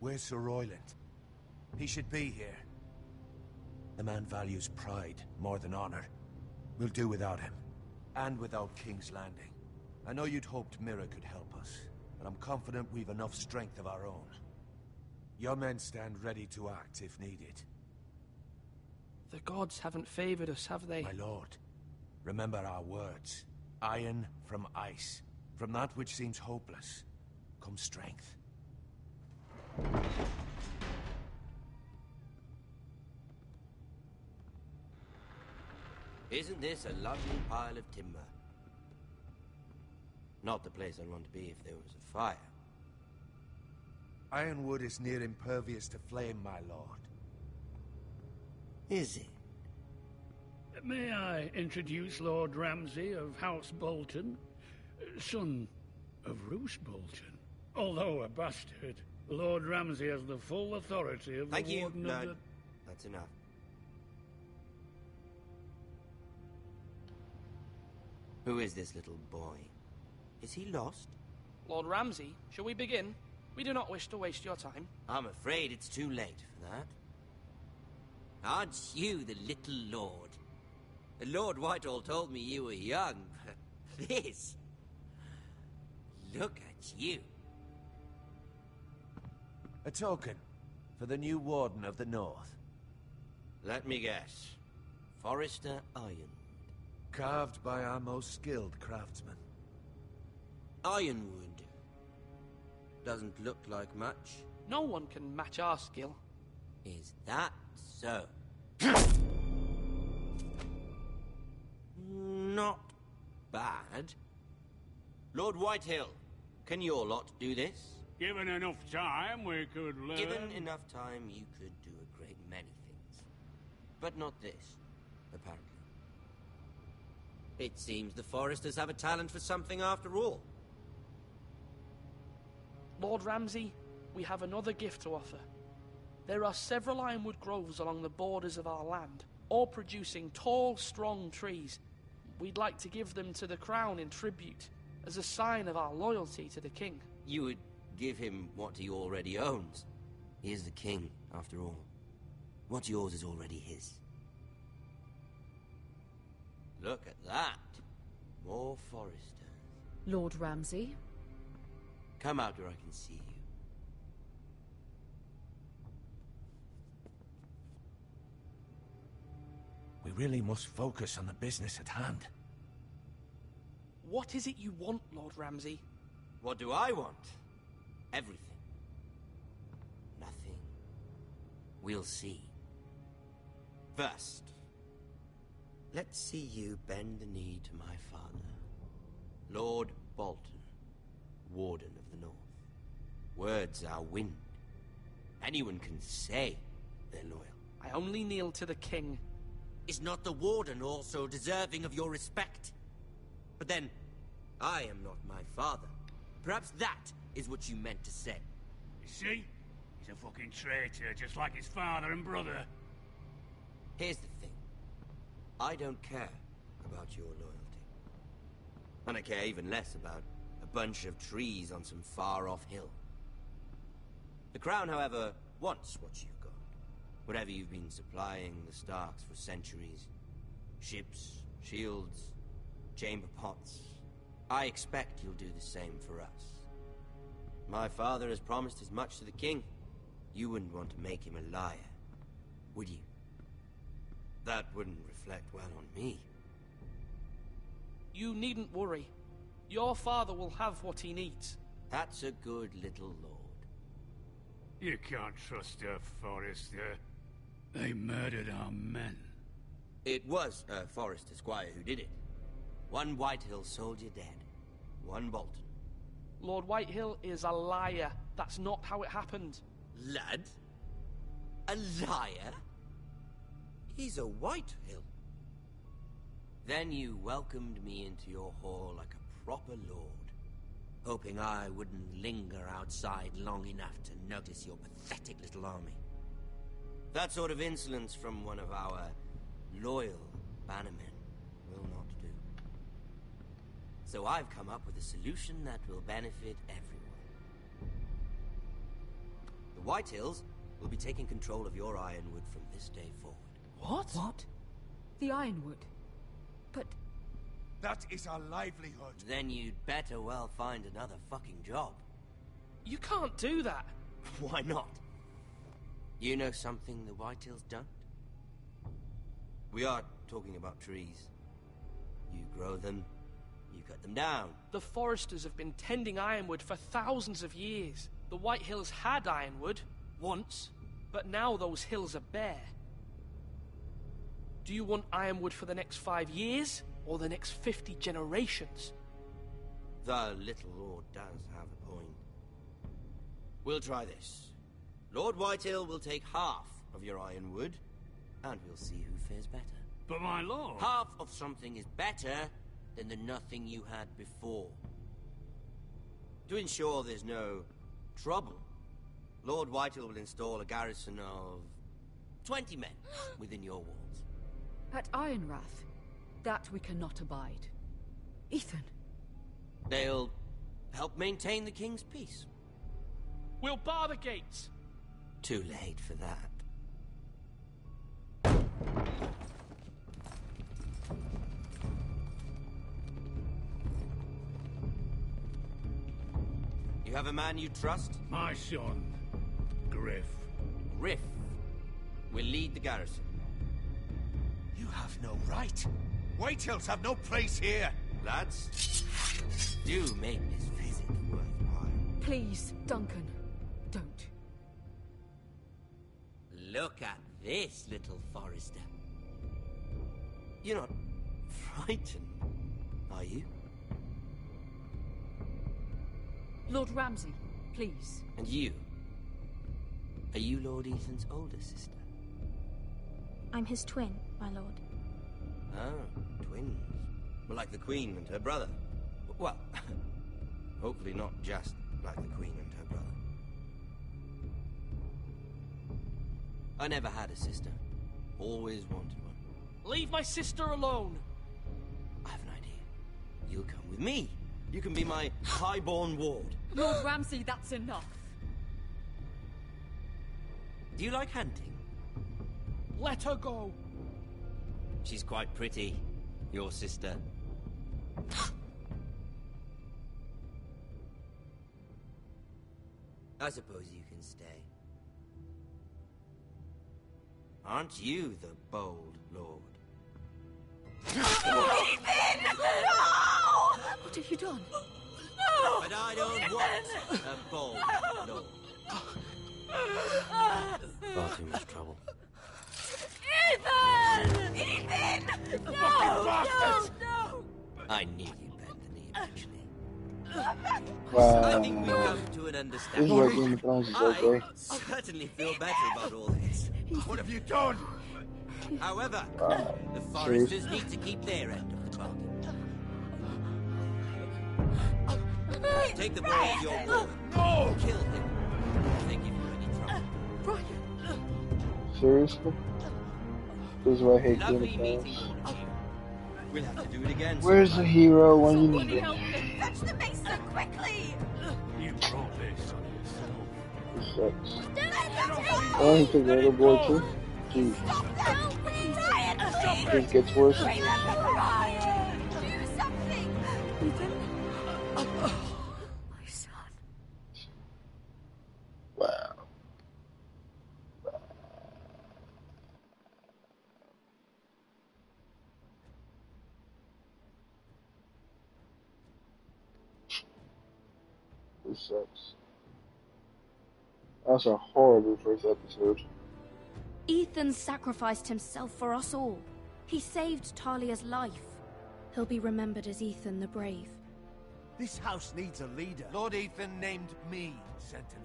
Where's Sir Royland? He should be here. The man values pride more than honor. We'll do without him. And without King's Landing. I know you'd hoped Mira could help us, but I'm confident we've enough strength of our own. Your men stand ready to act if needed. The gods haven't favored us, have they? My lord, remember our words. Iron from ice. From that which seems hopeless comes strength. Isn't this a lovely pile of timber? Not the place I'd want to be if there was a fire. Ironwood is near impervious to flame, my lord. Is it? May I introduce Lord Ramsay of House Bolton, son of Roose Bolton. Although a bastard, Lord Ramsay has the full authority of the Warden of the... That's enough. Who is this little boy? Is he lost? Lord Ramsay, shall we begin? We do not wish to waste your time. I'm afraid it's too late for that. Aren't you the little lord? Lord Whitehall told me you were young, but this... Look at you. A token for the new Warden of the North. Let me guess. Forrester Ironwood. Carved by our most skilled craftsmen. Ironwood. Doesn't look like much. No one can match our skill. Is that so? Not bad. Lord Whitehill, can your lot do this? Given enough time, we could learn... Given enough time, you could do a great many things. But not this, apparently. It seems the Foresters have a talent for something after all. Lord Ramsay, we have another gift to offer. There are several ironwood groves along the borders of our land, all producing tall, strong trees. We'd like to give them to the crown in tribute, as a sign of our loyalty to the king. You would give him what he already owns. He is the king, after all. What's yours is already his. Look at that. More Forresters. Lord Ramsay? Come out where I can see you. We really must focus on the business at hand. What is it you want, Lord Ramsay? What do I want? Everything. Nothing. We'll see. First, let's see you bend the knee to my father, Lord Bolton, Warden of the North. Words are wind. Anyone can say they're loyal. I only kneel to the king. Is not the Warden also deserving of your respect? But then, I am not my father. Perhaps that is what you meant to say. You see? He's a fucking traitor, just like his father and brother. Here's the thing. I don't care about your loyalty. And I care even less about a bunch of trees on some far-off hill. The Crown, however, wants what you've got. Whatever you've been supplying the Starks for centuries. Ships, shields, chamber pots. I expect you'll do the same for us. My father has promised as much to the king. You wouldn't want to make him a liar, would you? That wouldn't reflect well on me. You needn't worry. Your father will have what he needs. That's a good little lord. You can't trust her, Forrester. They murdered our men. It was a Forrester squire who did it. One Whitehill soldier dead. One Bolton. Lord Whitehill is a liar. That's not how it happened. Lad? A liar? He's a Whitehill. Then you welcomed me into your hall like a proper lord, hoping I wouldn't linger outside long enough to notice your pathetic little army. That sort of insolence from one of our loyal bannermen will not do. So I've come up with a solution that will benefit everyone. The Whitehills will be taking control of your Ironwood from this day forward. What? What? The Ironwood? But... That is our livelihood. Then you'd better well find another fucking job. You can't do that. Why not? You know something the Whitehills don't? We are talking about trees. You grow them, you cut them down. The Foresters have been tending Ironwood for thousands of years. The Whitehills had Ironwood, once, but now those hills are bare. Do you want Ironwood for the next 5 years, or the next 50 generations? The little lord does have a point. We'll try this. Lord Whitehill will take half of your Ironwood, and we'll see who fares better. But my lord... Half of something is better than the nothing you had before. To ensure there's no trouble, Lord Whitehill will install a garrison of 20 men within your walls. At Ironrath, that we cannot abide. Ethan. They'll help maintain the king's peace. We'll bar the gates. Too late for that. You have a man you trust? My son, Griff. Griff will lead the garrison. You have no right. Whitehills have no place here. Lads, do make this visit worthwhile. Please, Duncan, don't. Look at this, little Forrester. You're not frightened, are you? Lord Ramsay, please. And you? Are you Lord Ethan's older sister? I'm his twin, my lord. Oh, twins. Well, like the Queen and her brother. Well, hopefully not just like the Queen and her brother. I never had a sister. Always wanted one. Leave my sister alone! I have an idea. You'll come with me. You can be my highborn ward. Lord Ramsay, that's enough. Do you like hunting? Let her go. She's quite pretty, your sister. I suppose you can stay. Aren't you the bold lord? Ethan! No! What have you done? No! But I don't want a bold lord. Far too much trouble. Ethan! Ethan! No! No! I knew you'd bend the knee eventually. Wow. I think we've come to an understanding. This is what Game of Thrones is okay. I certainly feel better about all this. What have you done? However, Wow. the Foresters need to keep their end of the bargain. Take the boy as your ward. No! Kill him. Think if you're any trouble. Seriously? This is why I hate Game Lovely of meeting Thrones. all of you. We'll have to do it again. Where's the hero when you need it? Fetch the mason quickly! You brought this on yourself. This sucks. Oh, he took the little boy too? Jeez. This gets worse. Remember Ryan! Do something! Ethan? My son. Wow. This sucks. That's a horrible first episode. Ethan sacrificed himself for us all. He saved Talia's life. He'll be remembered as Ethan the Brave. This house needs a leader. Lord Ethan named me Sentinel.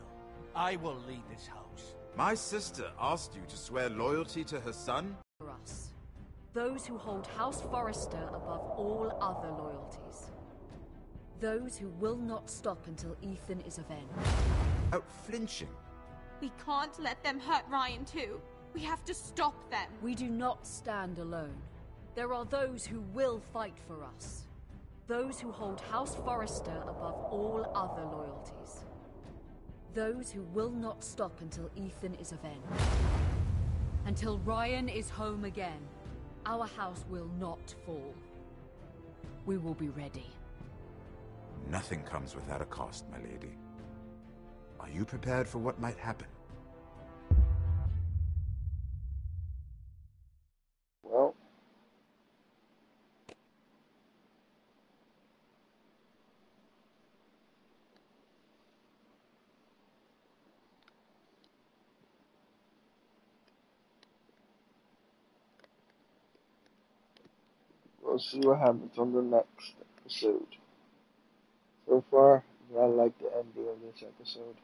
I will lead this house. My sister asked you to swear loyalty to her son? For us. Those who hold House Forrester above all other loyalties. Those who will not stop until Ethan is avenged. Out flinching. We can't let them hurt Ryan too. We have to stop them. We do not stand alone. There are those who will fight for us. Those who hold House Forrester above all other loyalties. Those who will not stop until Ethan is avenged. Until Ryan is home again, our house will not fall. We will be ready. Nothing comes without a cost, my lady. Are you prepared for what might happen? Well. We'll see what happens on the next episode. So far, I like the ending of this episode.